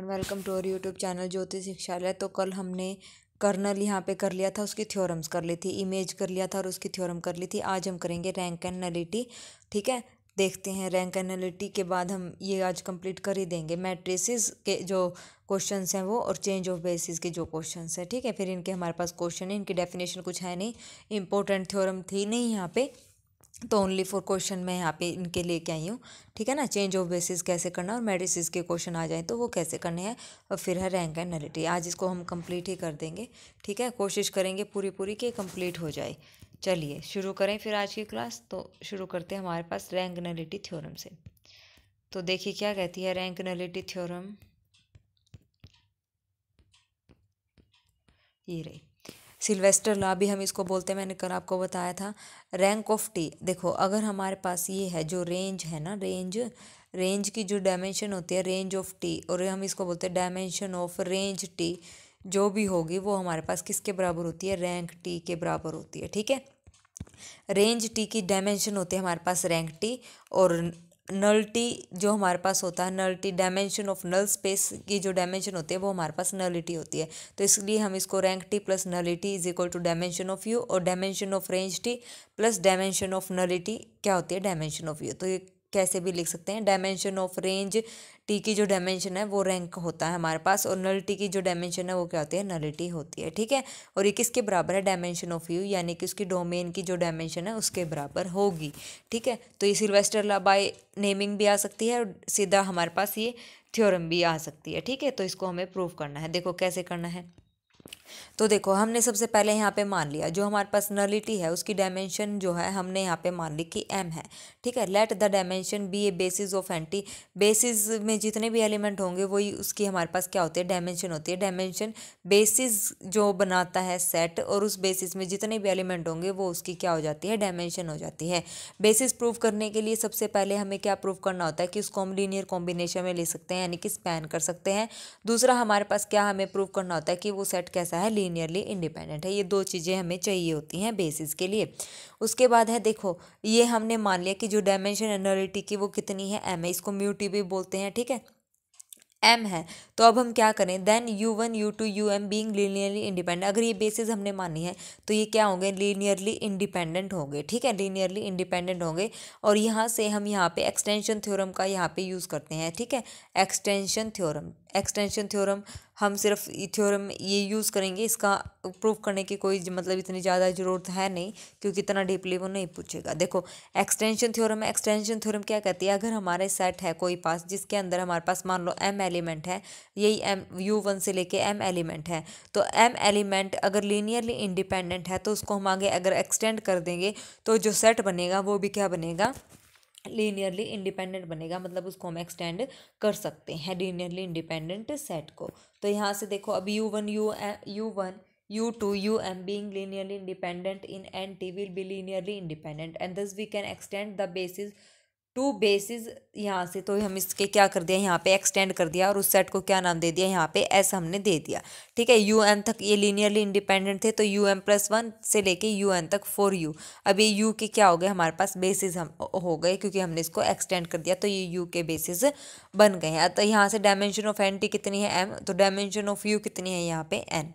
Welcome to our YouTube channel Jyoti Shikshalaya. तो कल हमने कर्नल यहाँ पे कर लिया था, उसकी थ्योरम्स कर ली थी, इमेज कर लिया था और उसकी थ्योरम कर ली थी। आज हम करेंगे रैंक एंड नलिटी। ठीक है, देखते हैं। रैंक एंड नलिटी के बाद हम ये आज कंप्लीट कर ही देंगे। मैट्रिसेस के जो क्वेश्चंस हैं वो, और चेंज ऑफ बेसिस के जो क्वेश्चंस हैं। ठीक है, फिर इनके हमारे पास क्वेश्चन है, इनकी डेफिनेशन कुछ है नहीं, इंपॉर्टेंट थ्योरम थी नहीं यहाँ पे, तो ओनली फॉर क्वेश्चन मैं यहाँ पे इनके लेके आई हूँ। ठीक है ना, चेंज ऑफ बेसिस कैसे करना और मेडिसिस के क्वेश्चन आ जाए तो वो कैसे करने हैं, और फिर है रैंक एंड नलिटी। आज इसको हम कंप्लीट ही कर देंगे। ठीक है, कोशिश करेंगे पूरी पूरी कि कंप्लीट हो जाए। चलिए शुरू करें फिर आज की क्लास। तो शुरू करते हैं हमारे पास रैंक नलिटी थ्योरम से। तो देखिए क्या कहती है रैंक नलिटी थ्योरम, ये रही। सिल्वेस्टर लॉ भी हम इसको बोलते हैं, मैंने कल आपको बताया था। रैंक ऑफ टी, देखो अगर हमारे पास ये है जो रेंज है ना, रेंज की जो डायमेंशन होती है रेंज ऑफ टी, और हम इसको बोलते हैं डायमेंशन ऑफ रेंज टी, जो भी होगी वो हमारे पास किसके बराबर होती है, रैंक टी के बराबर होती है। ठीक है, रेंज टी की डायमेंशन होती है हमारे पास रैंक टी, और नल टी जो हमारे पास होता है, null T dimension of null space की जो डायमेंशन होती है वो हमारे पास नलिटी होती है। तो इसलिए हम इसको rank T plus nullity is equal to dimension of U, और dimension of range T plus dimension of nullity क्या होती है, डायमेंशन ऑफ यू। तो ये कैसे भी लिख सकते हैं, डायमेंशन ऑफ रेंज टी की जो डायमेंशन है वो रैंक होता है हमारे पास, और नल टी की जो डायमेंशन है वो क्या होती है, नलिटी होती है। ठीक है, और ये किसके बराबर है, डायमेंशन ऑफ यू, यानी कि उसकी डोमेन की जो डायमेंशन है उसके बराबर होगी। ठीक है, तो ये सिल्वेस्टर लॉ बाय नेमिंग भी आ सकती है, और सीधा हमारे पास ये थ्योरम भी आ सकती है। ठीक है, तो इसको हमें प्रूव करना है। देखो कैसे करना है। तो देखो हमने सबसे पहले यहाँ पे मान लिया जो हमारे पास नलिटी है उसकी डायमेंशन जो है हमने यहाँ पे मान ली कि m है। ठीक है, let the dimension be a basis of N T, basis में जितने भी एलिमेंट होंगे वही उसकी हमारे पास क्या होती है, डायमेंशन होती है। डायमेंशन बेसिस जो बनाता है सेट, और उस बेसिस में जितने भी एलिमेंट होंगे वो उसकी क्या हो जाती है, डायमेंशन हो जाती है। बेसिस प्रूव करने के लिए सबसे पहले हमें क्या प्रूव करना होता है कि उसको हम लीनियर कॉम्बिनेशन में ले सकते हैं, यानी कि स्पैन कर सकते हैं। दूसरा हमारे पास क्या हमें प्रूव करना होता है कि वो सेट कैसा है, लीनियरली इंडिपेंडेंट है। ये दो चीज़ें हमें चाहिए होती हैं बेसिस के लिए। उसके बाद है देखो, ये हमने मान लिया कि जो डायमेंशन है नलिटी की वो कितनी है, m है। इसको म्यू टी भी बोलते हैं। ठीक है, m है। तो अब हम क्या करें, then u1 u2 um being linearly independent, अगर ये बेसिस हमने मानी है तो ये क्या होंगे, लीनियरली इंडिपेंडेंट होंगे। ठीक है, लीनियरली इंडिपेंडेंट होंगे, और यहाँ से हम यहाँ पे एक्सटेंशन थ्योरम का यहाँ पे यूज़ करते हैं। ठीक है, एक्सटेंशन थ्योरम हम सिर्फ थ्योरम ये यूज़ करेंगे, इसका प्रूव करने की कोई मतलब इतनी ज़्यादा ज़रूरत है नहीं, क्योंकि इतना डीपली वो नहीं पूछेगा। देखो एक्सटेंशन थ्योरम है, एक्सटेंशन थ्योरम क्या कहती है, अगर हमारे सेट है कोई पास जिसके अंदर हमारे पास मान लो m एलिमेंट है, यही m u1 से लेके m एलिमेंट है, तो m एलिमेंट अगर लीनियरली इंडिपेंडेंट है तो उसको हम आगे अगर एक्सटेंड कर देंगे तो जो सेट बनेगा वो भी क्या बनेगा, लीनियरली इंडिपेंडेंट बनेगा। मतलब उसको हम एक्सटेंड कर सकते हैं लीनियरली इंडिपेंडेंट सेट को। तो यहाँ से देखो अब u1 u2 um being linearly independent in NT will be linearly independent, and thus we can extend the basis to basis. यहाँ से तो हम इसके क्या कर दिया, यहाँ पे एक्सटेंड कर दिया, और उस सेट को क्या नाम दे दिया, यहाँ पे एस हमने दे दिया। ठीक है, यू एन तक ये लीनियरली इंडिपेंडेंट थे, तो यू एम प्लस वन से लेके यू एन तक फॉर यू। अब ये यू के क्या हो गए हमारे पास, बेसिस हम हो गए, क्योंकि हमने इसको एक्सटेंड कर दिया, तो ये यू के बेसिस बन गए हैं। तो यहाँ से डायमेंशन ऑफ एन टी कितनी है, एम, तो डायमेंशन ऑफ यू कितनी है यहाँ पे, एन।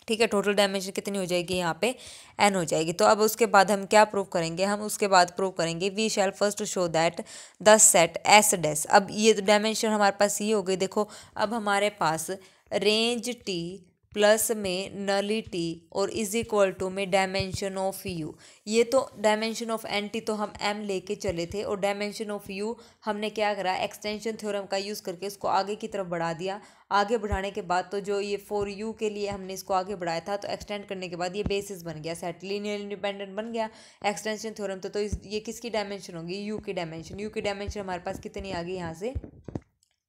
ठीक है, टोटल डायमेंशन कितनी हो जाएगी यहाँ पे, n हो जाएगी। तो अब उसके बाद हम क्या प्रूव करेंगे, हम उसके बाद प्रूव करेंगे we shall first show that the set S dash. अब ये डायमेंशन हमारे पास ये हो गई। देखो अब हमारे पास रेंज टी प्लस में नलिटी और इज इक्वल टू में डायमेंशन ऑफ यू, ये तो डायमेंशन ऑफ एन टी तो हम m लेके चले थे, और डायमेंशन ऑफ यू हमने क्या करा, एक्सटेंशन थ्योरम का यूज़ करके इसको आगे की तरफ बढ़ा दिया। आगे बढ़ाने के बाद तो जो ये फॉर यू के लिए हमने इसको आगे बढ़ाया था, तो एक्सटेंड करने के बाद ये बेसिस बन गया, सेट लीनियर इंडिपेंडेंट बन गया एक्सटेंशन थ्योरम। तो ये किसकी डायमेंशन होगी, यू की डायमेंशन। यू की डायमेंशन हमारे पास कितनी आ गई, यहाँ से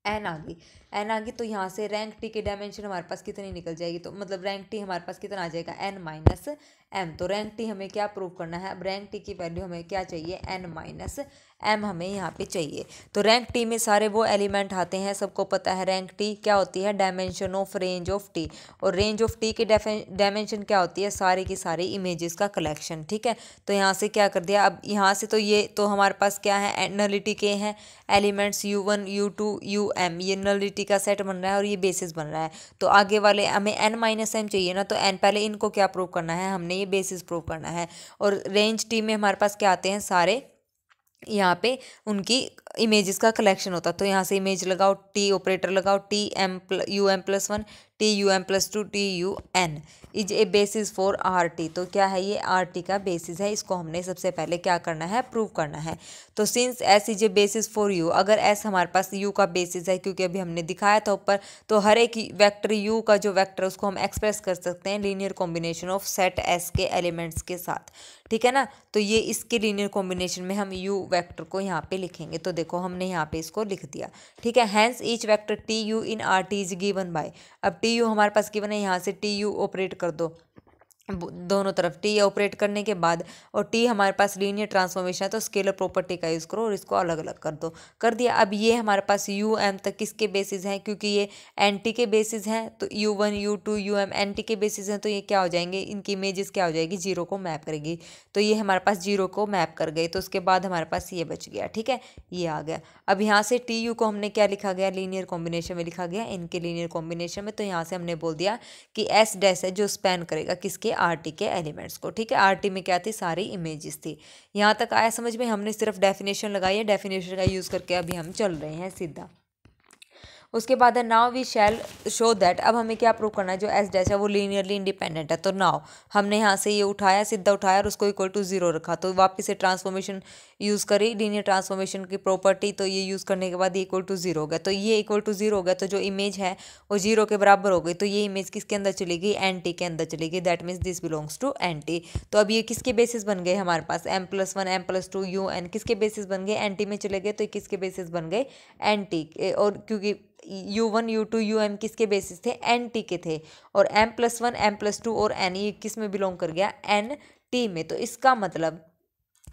एन आ गई, एन आ गई। तो यहाँ से रैंक टी की डायमेंशन हमारे पास कितनी निकल जाएगी, तो मतलब रैंक टी हमारे पास कितना आ जाएगा, एन माइनस एम। तो रैंक टी हमें क्या प्रूव करना है, अब रैंक टी की वैल्यू हमें क्या चाहिए, एन माइनस एम हमें यहाँ पे चाहिए। तो रैंक टी में सारे वो एलिमेंट आते हैं, सबको पता है रैंक टी क्या होती है, dimension of range of T, और रेंज ऑफ टी की डायमेंशन क्या होती है, सारी की सारी इमेजेस का कलेक्शन। ठीक है, तो यहाँ से क्या कर दिया, अब यहाँ से तो ये तो हमारे पास क्या है, नलिटी के हैं एलिमेंट्स u1 u2 um, ये नलिटी का सेट बन रहा है और ये बेसिस बन रहा है। तो आगे वाले हमें n माइनस एम चाहिए ना, तो n पहले इनको क्या प्रूव करना है, हमने ये बेसिस प्रूव करना है। और रेंज टी में हमारे पास क्या आते हैं, सारे यहाँ पे उनकी इमेजेस का कलेक्शन होता है। तो यहाँ से इमेज लगाओ, टी ऑपरेटर लगाओ, T M U M plus one, T U M plus two, T U N is a basis for R T. तो क्या है, ये आर टी का बेसिस है, इसको हमने सबसे पहले क्या करना है, प्रूव करना है। तो since S is a basis for you, अगर एस हमारे पास यू का बेसिस है, क्योंकि अभी हमने दिखाया था ऊपर, तो हर एक वेक्टर यू का जो वेक्टर उसको हम एक्सप्रेस कर सकते हैं linear combination of set S के एलिमेंट्स के साथ। ठीक है ना, तो ये इसके लीनियर कॉम्बिनेशन में हम यू वेक्टर को यहाँ पे लिखेंगे। तो देखो हमने यहाँ पे इसको लिख दिया। ठीक है, hence each vector T U in R T is given by, अब टी यू हमारे पास गिवन है, यहाँ से टी यू ऑपरेट कर दो दोनों तरफ, टी ऑपरेट करने के बाद, और टी हमारे पास लीनियर ट्रांसफॉर्मेशन है तो स्केलर प्रॉपर्टी का यूज़ करो और इसको अलग अलग कर दो, कर दिया। अब ये हमारे पास यू एम तक किसके बेसिस हैं, क्योंकि ये एन टी के बेसिस हैं, तो U one U two U M N T के बेसिस हैं, तो ये क्या हो जाएंगे, इनकी इमेजेस क्या हो जाएगी, जीरो को मैप करेगी। तो ये हमारे पास जीरो को मैप कर गई, तो उसके बाद हमारे पास ये बच गया। ठीक है, ये आ गया। अब यहाँ से टी यू को हमने क्या लिखा गया, लीनियर कॉम्बिनेशन में लिखा गया, इनके लीनियर कॉम्बिनेशन में। तो यहाँ से हमने बोल दिया कि एस डैश है जो स्पैन करेगा किसके, आर टी के एलिमेंट्स को। ठीक है, आर टी में क्या थी, सारी इमेजेस थी। यहाँ तक आया समझ में, हमने सिर्फ डेफिनेशन लगाई है, डेफिनेशन का यूज़ करके अभी हम चल रहे हैं सीधा। उसके बाद है now we shall show that, अब हमें क्या प्रूव करना है, जो एस डैश है वो लीनियरली इंडिपेंडेंट है। तो नाउ हमने यहाँ से ये उठाया, सीधा उठाया और उसको इक्वल टू जीरो रखा, तो वापस से ट्रांसफॉर्मेशन यूज़ करी, लीनियर ट्रांसफॉर्मेशन की प्रॉपर्टी, तो ये यूज़ करने के बाद ये इक्वल टू जीरो हो गया। तो ये इक्वल टू जीरो हो गया, तो जो इमेज है वो जीरो के बराबर हो गई, तो ये इमेज किसके अंदर चली गई, एन टी के अंदर चली गई, that means this belongs to N T. तो अब ये किसके बेसिस बन गए, हमारे पास M plus one M plus two U N किसके बेसिस बन गए, एन टी में चले गए, तो किसके बेसिस बन गए, एन टी। और क्योंकि U one U two U M किसके बेसिस थे, एन टी के थे, और M plus one M plus two और एन ये किस में बिलोंग कर गया, एन टी में। तो इसका मतलब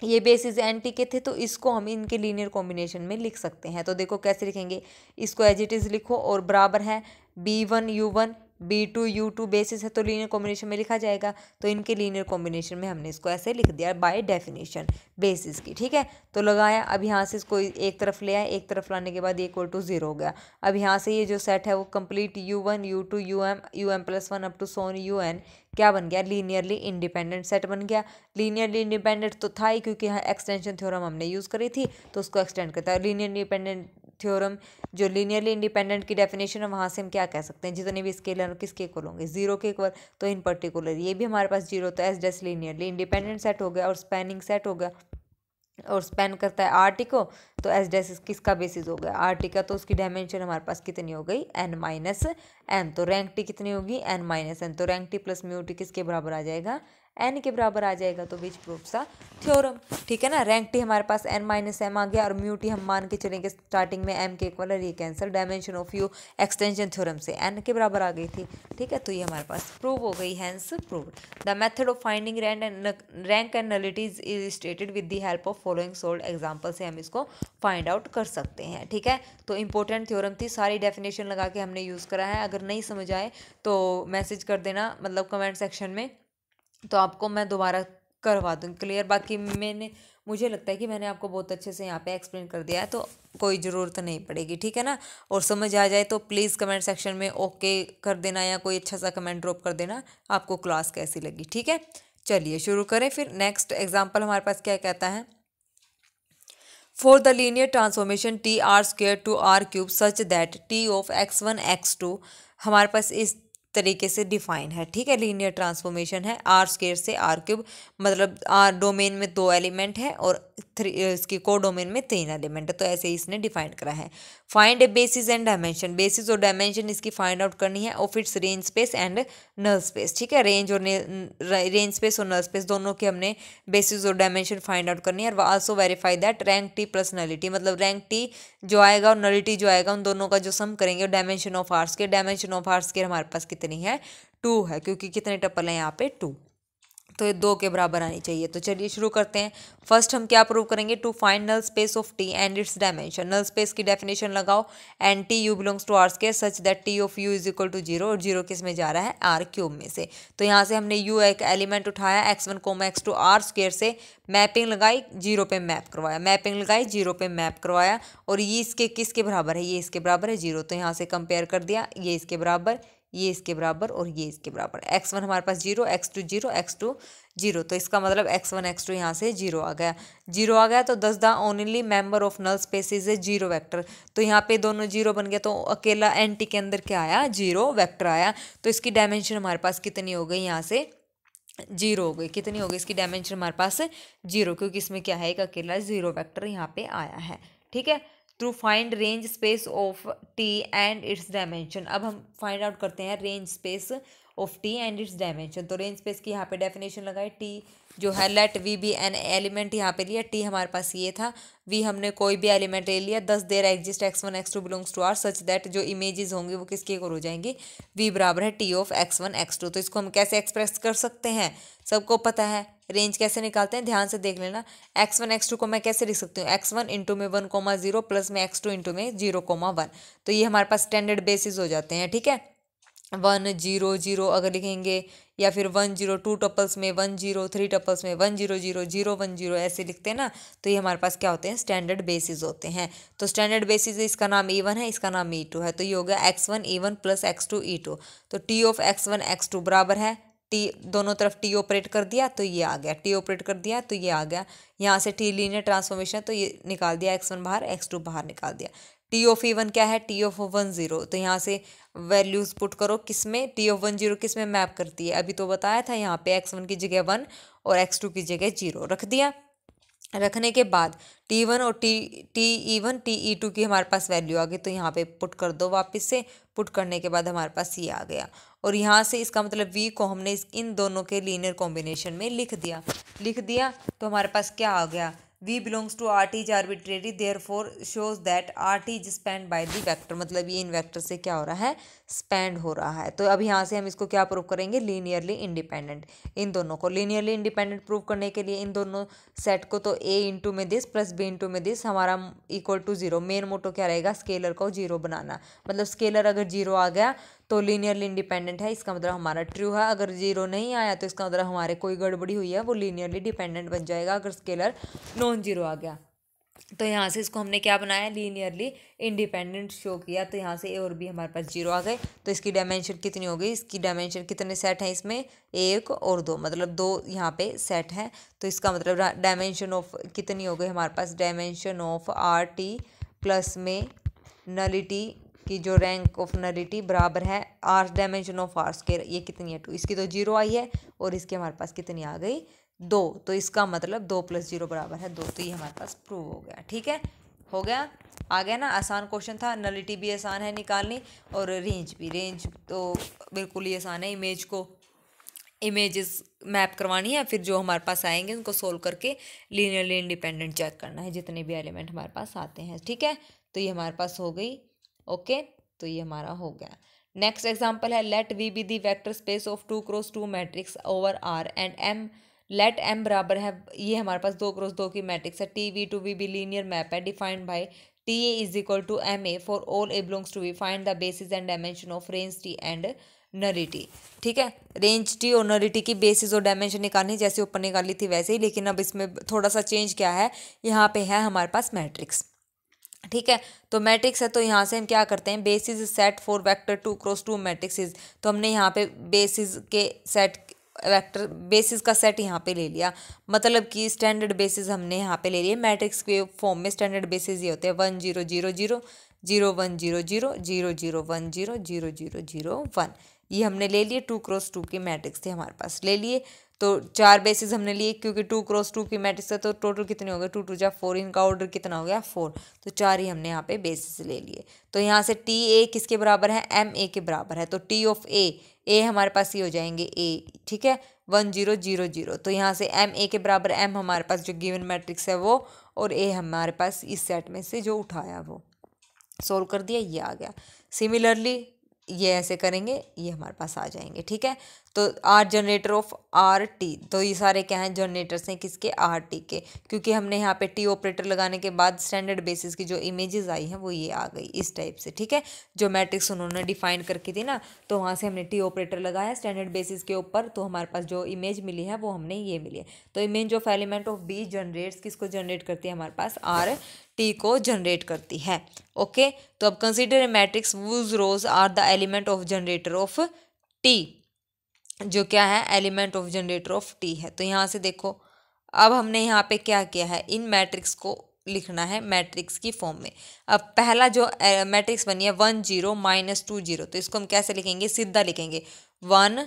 ये बेसिस एन टी के थे, तो इसको हम इनके लीनियर कॉम्बिनेशन में लिख सकते हैं। तो देखो कैसे लिखेंगे, इसको एज इट इज़ लिखो, और बराबर है B one U one B two U two, basis है तो लीनियर कॉम्बिनेशन में लिखा जाएगा। तो इनके लीनियर कॉम्बिनेशन में हमने इसको ऐसे लिख दिया बाय डेफिनेशन बेसिस की। ठीक है, तो लगाया। अब यहाँ से इसको एक तरफ ले आए, एक तरफ लाने के बाद ये इक्वल टू जीरो हो गया। अब यहाँ से ये जो सेट है वो complete U one U two U M plus one up to सोन यू एन क्या बन गया, लीनियरली इंडिपेंडेंट सेट बन गया। लीनियरली इंडिपेंडेंट तो था ही, क्योंकि यहाँ एक्सटेंशन थ्योरम हमने यूज़ करी थी, तो उसको एक्सटेंड करता है। लीनियर इंडिपेंडेंट थ्योरम, जो लीनियरली इंडिपेंडेंट की डेफिनेशन है, वहाँ से हम क्या कह सकते हैं, जितने भी स्केलर किसके इक्वल होंगे, जीरो के इक्वल। तो इन पर्टिकुलर ये भी हमारे पास जीरो, तो S dash linearly independent set हो गया और स्पैनिंग सेट हो गया, और स्पैन करता है आर टी को। तो एस डैश किसका बेसिस हो गया, आर टी का, तो उसकी डायमेंशन हमारे पास कितनी हो गई, एन माइनस एन। तो रैंक टी कितनी होगी, एन माइनस एन। तो rank T plus mu T किसके बराबर आ जाएगा, एन के बराबर आ जाएगा। तो विच प्रूव्स द थ्योरम। ठीक है ना, रैंक टी हमारे पास एन माइनस एम आ गया, और म्यू टी हम मान के चलेंगे स्टार्टिंग में एम के इक्वल, और ये cancel, dimension of you extension theorem से एन के बराबर आ गई थी। ठीक है, तो ये हमारे पास प्रूव हो गई, hence proved. The method of finding rank and nullities is stated with the help of following solved example से हम इसको फाइंड आउट कर सकते हैं। ठीक है, तो इंपॉर्टेंट थ्योरम थी, सारी डेफिनेशन लगा के हमने यूज़ करा है। अगर नहीं समझ आए तो मैसेज कर देना, मतलब कमेंट सेक्शन में, तो आपको मैं दोबारा करवा दूँ क्लियर। बाकी मुझे लगता है कि मैंने आपको बहुत अच्छे से यहाँ पे एक्सप्लेन कर दिया है, तो कोई ज़रूरत नहीं पड़ेगी। ठीक है ना, और समझ आ जाए तो प्लीज़ कमेंट सेक्शन में ओके कर देना, या कोई अच्छा सा कमेंट ड्रॉप कर देना आपको क्लास कैसी लगी। ठीक है, चलिए शुरू करें फिर। नेक्स्ट एग्जाम्पल हमारे पास क्या कहता है, for the linear transformation T R square to R cube such that T of X one X two हमारे पास इस तरीके से डिफाइन है। ठीक है, लीनियर ट्रांसफॉर्मेशन है आर स्क्वेयर से आर क्यूब, मतलब आर डोमेन में 2 एलिमेंट है और इसकी को डोमेन में 3 एलिमेंट है, तो ऐसे ही इसने डिफाइन करा है। Find a basis and dimension, basis और डायमेंशन इसकी फाइंड आउट करनी है of its range space and null space. ठीक है, रेंज स्पेस और नल स्पेस दोनों के हमने बेसिस और डायमेंशन फाइंड आउट करनी है। और also verify that rank T plus nullity, मतलब रैंक टी जो आएगा और नलिटी जो आएगा उन दोनों का जो सम करेंगे, dimension of R square, dimension of R square हमारे पास कितनी है, 2 है, क्योंकि कितने टपल हैं यहाँ पे 2। तो ये 2 के बराबर आनी चाहिए। तो चलिए शुरू करते हैं। फर्स्ट हम क्या प्रूव करेंगे, to find null space of T and its dimension. Null space की डेफिनेशन लगाओ, and T U belongs to R square such that T of U is equal to 0, और 0 किस में जा रहा है, आर क्यूब में से। तो यहाँ से हमने यू एक एलिमेंट उठाया x1 x2 आर स्क्वायर से, मैपिंग लगाई, 0 पे मैप करवाया, मैपिंग लगाई, 0 पे मैप करवाया, और ये इसके किसके बराबर है, ये इसके बराबर है 0। तो यहाँ से कंपेयर कर दिया, ये इसके बराबर, ये इसके बराबर और ये इसके बराबर। x1 हमारे पास 0, x2 0, x2 0। तो इसका मतलब x1 x2 यहाँ से 0 आ गया, 0 आ गया। तो thus the only member of null space is a 0 vector. तो यहाँ पे दोनों 0 बन गया, तो अकेला एंटी के अंदर क्या आया, 0 वेक्टर आया। तो इसकी डायमेंशन हमारे पास कितनी हो गई, यहाँ से 0 हो गई। कितनी हो गई इसकी डायमेंशन हमारे पास, 0, क्योंकि इसमें क्या है, एक अकेला 0 वेक्टर यहाँ पे आया है। ठीक है, to find range space of T and its dimension. अब हम फाइंड आउट करते हैं range space of T and its dimension. तो रेंज स्पेस की यहाँ पे डेफिनेशन लगाई, टी जो है let V be an element यहाँ पे लिया, टी हमारे पास ये था, वी हमने कोई भी एलिमेंट ले लिया, 10 there exist x1 x2 belongs to R such that जो इमेजेस होंगे वो किसके इक्वल हो जाएंगी, v बराबर है टी ऑफ x1 x2। तो इसको हम कैसे एक्सप्रेस कर सकते हैं, सबको पता है रेंज कैसे निकालते हैं, ध्यान से देख लेना। x1 x2 को मैं कैसे लिख सकती हूँ, x1 इंटू में 1,0 प्लस में x2 इंटू में 0,1। तो ये हमारे पास स्टैंडर्ड बेसिस हो जाते हैं। ठीक है, 1 0 0 अगर लिखेंगे, या फिर 1 0 2 टपल्स में 1 0, 3 टपल्स में 1 0 0 0 1 0 ऐसे लिखते हैं ना। तो ये हमारे पास क्या होते हैं, स्टैंडर्ड बेसिस होते हैं। तो स्टैंडर्ड बेसिस, इसका नाम E1 है, इसका नाम E2 है। तो ये हो गया x1 E1 plus x2 E2। तो टी ऑफ x1 x2 बराबर है, टी दोनों तरफ टी ऑपरेट कर दिया तो ये आ गया, टी ऑपरेट कर दिया तो ये आ गया। यहाँ से टी लीनियर ट्रांसफॉर्मेशन, तो ये निकाल दिया, x1 बाहर x2 बाहर निकाल दिया। टी ऑफ E1 क्या है, टी ऑफ 1 0। तो यहाँ से वैल्यूज पुट करो, किस में, टी ऑफ 1 0 किस में मैप करती है, अभी तो बताया था, यहाँ पे x1 की जगह 1 और x2 की जगह 0 रख दिया। रखने के बाद T1 और टी E1 टी E2 की हमारे पास वैल्यू आ गई। तो यहाँ पे पुट कर दो, वापस से पुट करने के बाद हमारे पास ये आ गया। और यहाँ से इसका मतलब V को हमने इन दोनों के लीनियर कॉम्बिनेशन में लिख दिया। तो हमारे पास क्या आ गया, V belongs to RT is arbitrary therefore shows that RT is spanned by the vector। मतलब ये इन वेक्टर से क्या हो रहा है, स्पैंड हो रहा है। तो अब यहाँ से हम इसको क्या प्रूव करेंगे, लीनियरली इंडिपेंडेंट। इन दोनों को लीनियरली इंडिपेंडेंट प्रूव करने के लिए इन दोनों सेट को, तो A इंटू में दिस प्लस B इंटू में दिस हमारा इक्वल टू 0। मेन मोटो क्या रहेगा, स्केलर को 0 बनाना। मतलब स्केलर अगर 0 आ गया तो लीनियरली इंडिपेंडेंट है, इसका मतलब हमारा ट्रू है। अगर 0 नहीं आया तो इसका मतलब हमारे कोई गड़बड़ी हुई है, वो लीनियरली डिपेंडेंट बन जाएगा अगर स्केलर नॉन जीरो आ गया। तो यहाँ से इसको हमने क्या बनाया, लीनियरली इंडिपेंडेंट शो किया। तो यहाँ से ए और बी हमारे पास 0 आ गए। तो इसकी डायमेंशन कितनी हो गई, इसकी डायमेंशन कितने सेट हैं इसमें, 1 और 2, मतलब 2 यहाँ पे सेट है। तो इसका मतलब डायमेंशन ऑफ कितनी हो गई हमारे पास, dimension of R T plus में नलिटी की जो रैंक ऑफ नलिटी बराबर है R dimension of R square. ये कितनी है, 2। इसकी तो 0 आई है और इसके हमारे पास कितनी आ गई, 2। तो इसका मतलब 2 + 0 बराबर है 2। तो ये हमारे पास प्रूव हो गया। ठीक है, हो गया, आ गया ना, आसान क्वेश्चन था। नलिटी भी आसान है निकालनी, और रेंज भी, रेंज तो बिल्कुल ही आसान है। इमेजेस मैप करवानी है, फिर जो हमारे पास आएंगे उनको सोल्व करके लीनियरली इंडिपेंडेंट चेक करना है, जितने भी एलिमेंट हमारे पास आते हैं। ठीक है, तो ये हमारे पास हो गई। ओके, तो ये हमारा हो गया। नेक्स्ट एग्जांपल है, let V be the vector space of 2 cross 2 matrix over R and M. Let M बराबर है, ये हमारे पास 2 क्रॉस 2 की मैट्रिक्स है। T V to V B linear map है, defined by T A is equal to M A for all A belongs to V. Find the basis and dimension of range T and nullity. ठीक है, range T और nullity की basis और dimension निकालनी, जैसे ऊपर निकाली थी वैसे ही, लेकिन अब इसमें थोड़ा सा चेंज क्या है, यहाँ पे है हमारे पास मैट्रिक्स। ठीक है, तो मैट्रिक्स है, तो यहाँ से हम क्या करते हैं, basis set for vector 2 cross 2 matrix. तो हमने यहाँ पे बेसिस के सेट, वेक्टर बेसिस का सेट यहाँ पे ले लिया, मतलब कि स्टैंडर्ड बेसिस हमने यहाँ पे ले लिया। मैट्रिक्स के फॉर्म में स्टैंडर्ड बेसिस ये होते हैं 1 0 0 0 0 1 0 0 0 0 1 0 0 0 0 1। ये हमने ले लिए, 2 क्रॉस 2 की मैट्रिक्स थे हमारे पास, ले लिए। तो 4 बेसिस हमने लिए, क्योंकि 2 क्रॉस 2 की मैट्रिक्स है, तो टोटल कितने हो गए, 2 2 जा 4, इनका ऑर्डर कितना हो गया 4। तो 4 ही हमने यहाँ पे बेसिस ले लिए। तो यहाँ से टी ए किसके बराबर है, एम ए के बराबर है। तो टी ऑफ ए हमारे पास ये हो जाएंगे ए। ठीक है, 1 0 0 0। तो यहाँ से एम ए के बराबर एम हमारे पास जो गिवन मैट्रिक्स है वो, और ए हमारे पास इस सेट में से जो उठाया वो सोल्व कर दिया, ये आ गया। सिमिलरली ये ऐसे करेंगे, ये हमारे पास आ जाएंगे। ठीक है, तो are generator of R T, तो ये सारे क्या हैं, जनरेटर्स हैं किसके, आर टी के, क्योंकि हमने यहाँ पे टी ऑपरेटर लगाने के बाद स्टैंडर्ड बेसिस की जो इमेजेस आई हैं वो ये आ गई इस टाइप से। ठीक है, जो मैट्रिक्स उन्होंने डिफाइन करके थी ना, तो वहाँ से हमने टी ऑपरेटर लगाया स्टैंडर्ड बेसिस के ऊपर, तो हमारे पास जो इमेज मिली है वो हमने ये मिली है। तो image of element of B generates, किसको जनरेट करती है, हमारे पास आर टी को जनरेट करती है। ओके, तो अब consider a matrix whose rows are the element of generator of T, जो क्या है, element of generator of T है। तो यहाँ से देखो, अब हमने यहाँ पे क्या किया है, इन मैट्रिक्स को लिखना है मैट्रिक्स की फॉर्म में। अब पहला जो मैट्रिक्स बनी है 1 0 -2 0, तो इसको हम कैसे लिखेंगे, सीधा लिखेंगे 1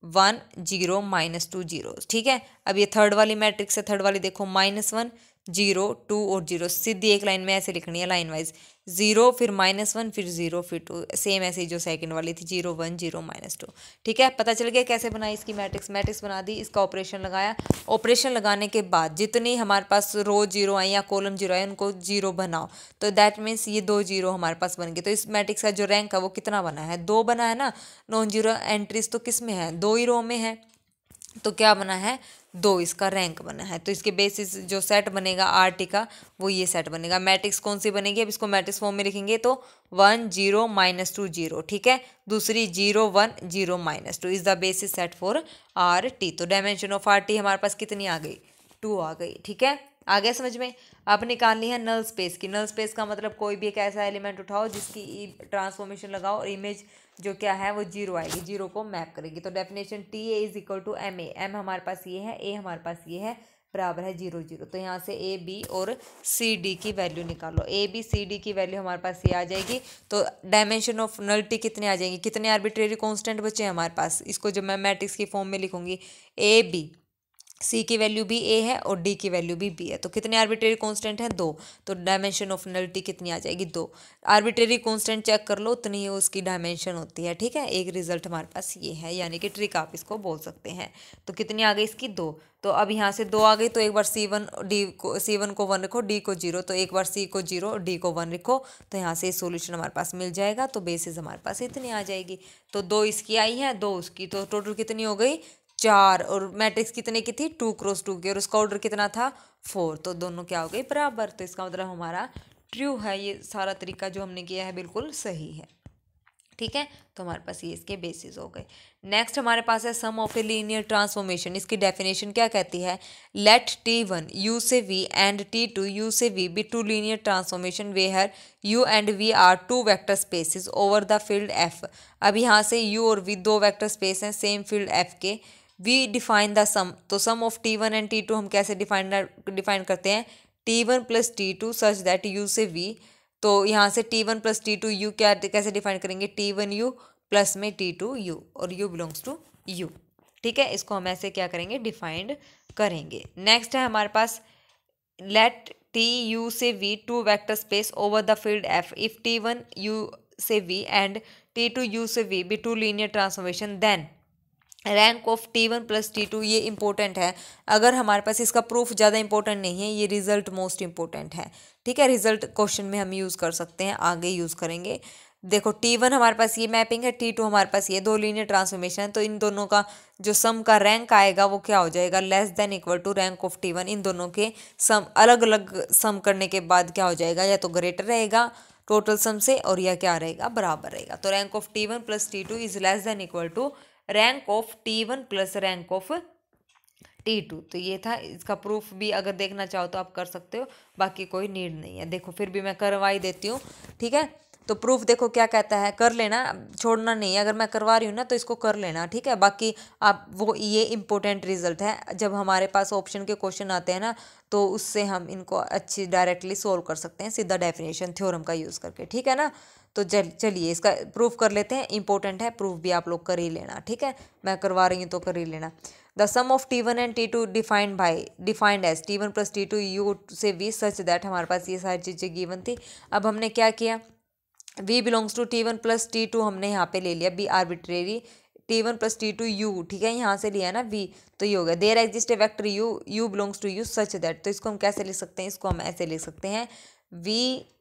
1 0 -2 0। ठीक है, अब ये थर्ड वाली मैट्रिक्स है, थर्ड वाली देखो -1 0 2 और 0, सीधी एक लाइन में ऐसे लिखनी है, लाइन वाइज 0 फिर -1 फिर 0 फिर 2, सेम ऐसे ही जो सेकंड वाली थी 0 1 0 -2। ठीक है, पता चल गया कैसे बनाई इसकी मैट्रिक्स, मैट्रिक्स बना दी, इसका ऑपरेशन लगाया। ऑपरेशन लगाने के बाद जितनी हमारे पास रो जीरो आई या कॉलम जीरो आई उनको जीरो बनाओ, तो दैट मीन्स ये 2 0 हमारे पास बन गए। तो इस मैट्रिक्स का जो रैंक है वो कितना बना है, 2 बना है ना। नॉन जीरो एंट्रीज तो किस में है, 2 ही रो में है, तो क्या बना है, 2 इसका रैंक बना है। तो इसके बेसिस जो सेट बनेगा आर टी का वो ये सेट बनेगा। मैट्रिक्स कौन सी बनेगी, अब इसको मैट्रिक्स फॉर्म में लिखेंगे तो 1 0 -2 0। ठीक है, दूसरी 0 1 0 -2 is the basis set for R T. तो डायमेंशन ऑफ आर टी हमारे पास कितनी आ गई, 2 आ गई। ठीक है, आ गया समझ में। अब निकालनी है नल स्पेस की। नल स्पेस का मतलब कोई भी एक ऐसा एलिमेंट उठाओ जिसकी ट्रांसफॉर्मेशन लगाओ और इमेज जो क्या है वो जीरो आएगी, जीरो को मैप करेगी। तो definition T A is equal to M A, M हमारे पास ये है, ए हमारे पास ये है, बराबर है 0 0। तो यहाँ से ए बी और सी डी की वैल्यू निकालो, ए बी सी डी की वैल्यू हमारे पास ये आ जाएगी। तो डायमेंशन ऑफ नलिटी कितने आ जाएंगे, कितने आर्बिट्रेरी कांस्टेंट बचे हैं हमारे पास, इसको जब मैं मैट्रिक्स की फॉर्म में लिखूंगी, ए बी, सी की वैल्यू भी ए है और डी की वैल्यू भी बी है, तो कितने आर्बिट्रेरी कांस्टेंट हैं, 2। तो डायमेंशन ऑफ नलिटी कितनी आ जाएगी, 2। आर्बिट्रेरी कांस्टेंट चेक कर लो, उतनी ही उसकी डायमेंशन होती है। ठीक है, एक रिजल्ट हमारे पास ये है, यानी कि ट्रिक आप इसको बोल सकते हैं। तो कितनी आ गई इसकी, 2। तो अब यहाँ से 2 आ गई, तो एक बार C1 को 1 रखो, D को 0, तो एक बार C को 0 D को 1 रखो, तो यहाँ से सोल्यूशन हमारे पास मिल जाएगा। तो बेसिस हमारे पास इतनी आ जाएगी। तो 2 इसकी आई है, 2 उसकी, तो टोटल कितनी हो गई, 4। और मैट्रिक्स कितने की थी, 2 क्रॉस 2 की, और उसका ऑर्डर कितना था, 4। तो दोनों क्या हो गई, बराबर। तो इसका मतलब हमारा ट्रू है, ये सारा तरीका जो हमने किया है बिल्कुल सही है। ठीक है, तो हमारे पास ये इसके बेसिस हो गए। नेक्स्ट हमारे पास है sum of a linear transformation. इसकी डेफिनेशन क्या कहती है, लेट T1 U से V एंड T2 U से V be two linear transformation where U and V are 2 vector spaces over the field F। अब यहाँ से U और V 2 वेक्टर स्पेस हैं सेम फील्ड F के। वी डिफाइन द सम, तो sum of T1 and T2 हम कैसे define करते हैं, T1 plus T2 such that U से V। तो यहाँ से T1 प्लस T2 U क्या कैसे डिफाइन करेंगे, T1 U प्लस में T2 U और U बिलोंग्स टू U। ठीक है, इसको हम ऐसे क्या करेंगे, डिफाइंड करेंगे। नेक्स्ट है हमारे पास लेट T U से V 2 vector space over the field F if T1 U से V एंड T2 U से V be two linear transformation then rank of T1 plus T2। ये इंपॉर्टेंट है, अगर हमारे पास इसका प्रूफ ज़्यादा इंपॉर्टेंट नहीं है, ये रिजल्ट मोस्ट इंपॉर्टेंट है। ठीक है, रिजल्ट क्वेश्चन में हम यूज़ कर सकते हैं, आगे यूज़ करेंगे। देखो T1 हमारे पास ये मैपिंग है, T2 हमारे पास ये 2 लीनियर ट्रांसफॉर्मेशन है, तो इन दोनों का जो सम का रैंक आएगा वो क्या हो जाएगा, less than equal to rank of T1। इन दोनों के सम अलग अलग सम करने के बाद क्या हो जाएगा, या तो ग्रेटर रहेगा टोटल सम से, और या क्या रहेगा, बराबर रहेगा। तो rank of T1 plus T2 is less than equal to rank of T1 plus rank of T2। तो ये था, इसका प्रूफ भी अगर देखना चाहो तो आप कर सकते हो, बाकी कोई नीड नहीं है। देखो फिर भी मैं करवा ही देती हूँ। ठीक है, तो प्रूफ देखो क्या कहता है, कर लेना, छोड़ना नहीं है। अगर मैं करवा रही हूँ ना तो इसको कर लेना। ठीक है, बाकी आप वो ये इंपॉर्टेंट रिजल्ट है, जब हमारे पास ऑप्शन के क्वेश्चन आते हैं ना तो उससे हम इनको अच्छी डायरेक्टली सोल्व कर सकते हैं, सीधा डेफिनेशन थ्योरम का यूज़ करके। ठीक है ना, तो चलिए इसका प्रूफ कर लेते हैं, इंपॉर्टेंट है, प्रूफ भी आप लोग कर ही लेना। ठीक है, मैं करवा रही हूँ तो कर ही लेना। The sum of T1 and T2 defined as T1 plus T2 U से V सच दैट, हमारे पास ये सारी चीज़ें गिवन थी। अब हमने क्या किया, V belongs to T1 plus T2 हमने यहाँ पे ले लिया, B arbitrary T1 plus T2 U। ठीक है, यहाँ से लिया ना V, तो ये हो गया there exist a vector U belongs to U such that. तो इसको हम कैसे लिख सकते हैं, इसको हम ऐसे लिख सकते हैं, V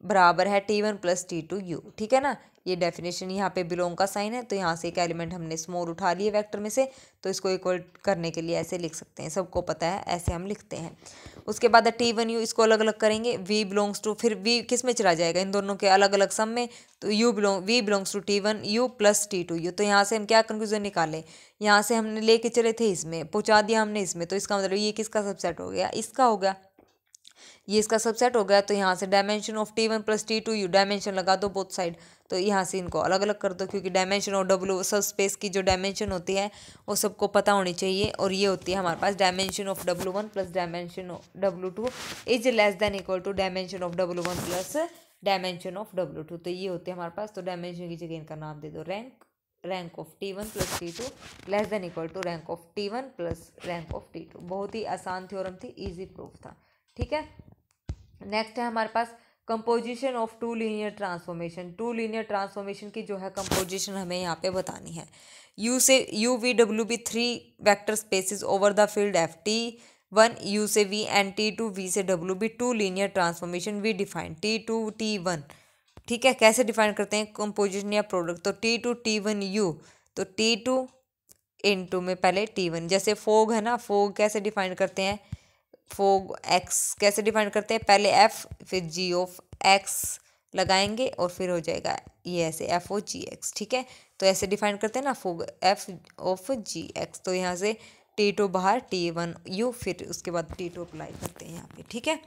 बराबर है T1 प्लस T2 U। ठीक है ना, ये डेफिनेशन, यहाँ पे बिलोंग का साइन है तो यहाँ से एक एलिमेंट हमने स्मॉल उठा लिए वेक्टर में से, तो इसको इक्वल करने के लिए ऐसे लिख सकते हैं, सबको पता है ऐसे हम लिखते हैं। उसके बाद T1U इसको अलग अलग करेंगे, V बिलोंग्स टू, फिर V किस में चला जाएगा, इन दोनों के अलग अलग सम में, तो V belongs to T1U plus T2U। तो यहाँ से हम क्या कंक्लूजन निकाले, यहाँ से हमने लेके चले थे इसमें, पहुँचा दिया हमने इसमें, तो इसका मतलब ये किसका सबसेट हो गया, इसका हो गया, ये इसका सबसेट हो गया। तो यहाँ से dimension of T1 plus T2U, dimension लगा दो बोथ साइड, तो यहाँ से इनको अलग अलग कर दो, क्योंकि डायमेंशन ऑफ W सब स्पेस की जो डायमेंशन होती है वो सबको पता होनी चाहिए, और ये होती है हमारे पास dimension of W1 plus dimension of W2 is less than equal to dimension of W1 plus dimension of W2। तो ये होते हैं हमारे पास, तो डायमेंशन की जगह इनका नाम दे दो rank of T1 plus T2 less than equal to rank of T1 plus rank of T2। बहुत ही आसान थ्योरम थी, इजी प्रूफ था, ठीक है। नेक्स्ट है हमारे पास composition of two linear transformation. Two linear transformation की जो है कंपोजिशन हमें यहाँ पे बतानी है। U से UVW three vector spaces over the field FT1 U से V एंड T2 V से W भी two linear transformation we define T2 T1, ठीक है। कैसे डिफाइन करते हैं कंपोजिशन या प्रोडक्ट, तो T2 T1 U, तो T2 इनटू में पहले T1, जैसे फोग है ना, फोग कैसे डिफाइन करते हैं, फोग एक्स कैसे डिफाइन करते हैं, पहले एफ फिर जी ऑफ एक्स लगाएंगे और फिर हो जाएगा ये ऐसे एफ ओ जी एक्स, ठीक है। तो ऐसे डिफाइन करते हैं ना fog F of G X. तो यहाँ से T2 बाहर T1 U, फिर उसके बाद T2 अप्लाई करते हैं यहाँ पे, ठीक है।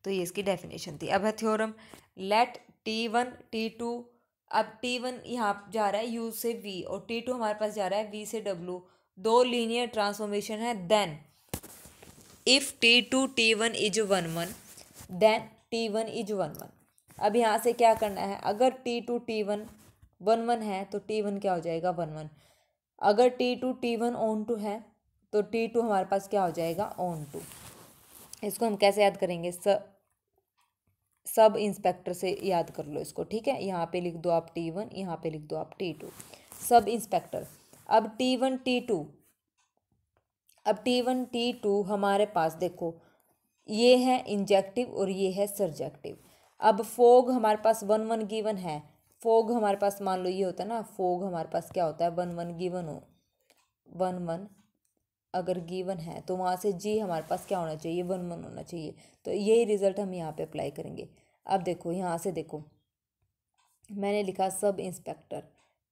तो ये इसकी डेफिनेशन थी। अब है थ्योरम, लेट T1 T2, अब T1 यहाँ जा रहा है U से V और T2 हमारे पास जा रहा है V से W, दो लीनियर ट्रांसफॉर्मेशन है, then if T2 T1 is 1 1 then T1 is 1 1। अब यहाँ से क्या करना है, अगर T2 T1 1 1 है तो T1 क्या हो जाएगा 1 1, अगर T2 T1 ऑन टू है तो T2 हमारे पास क्या हो जाएगा ऑन टू। इसको हम कैसे याद करेंगे, सब इंस्पेक्टर से याद कर लो इसको, ठीक है। यहाँ पे लिख दो आप T1, यहाँ पे लिख दो आप T2, सब इंस्पेक्टर। अब T1 T2, अब T1 T2 हमारे पास देखो ये है इंजेक्टिव और ये है सर्जेक्टिव। अब फोग हमारे पास 1 1 गिवन है, फोग हमारे पास मान लो ये होता है ना, फोग हमारे पास क्या होता है 1 1 गिवन हो, 1 1 अगर गिवन है तो वहाँ से जी हमारे पास क्या होना चाहिए 1 1 होना चाहिए। तो यही रिजल्ट हम यहाँ पे अप्लाई करेंगे। अब देखो यहाँ से देखो मैंने लिखा सब इंस्पेक्टर,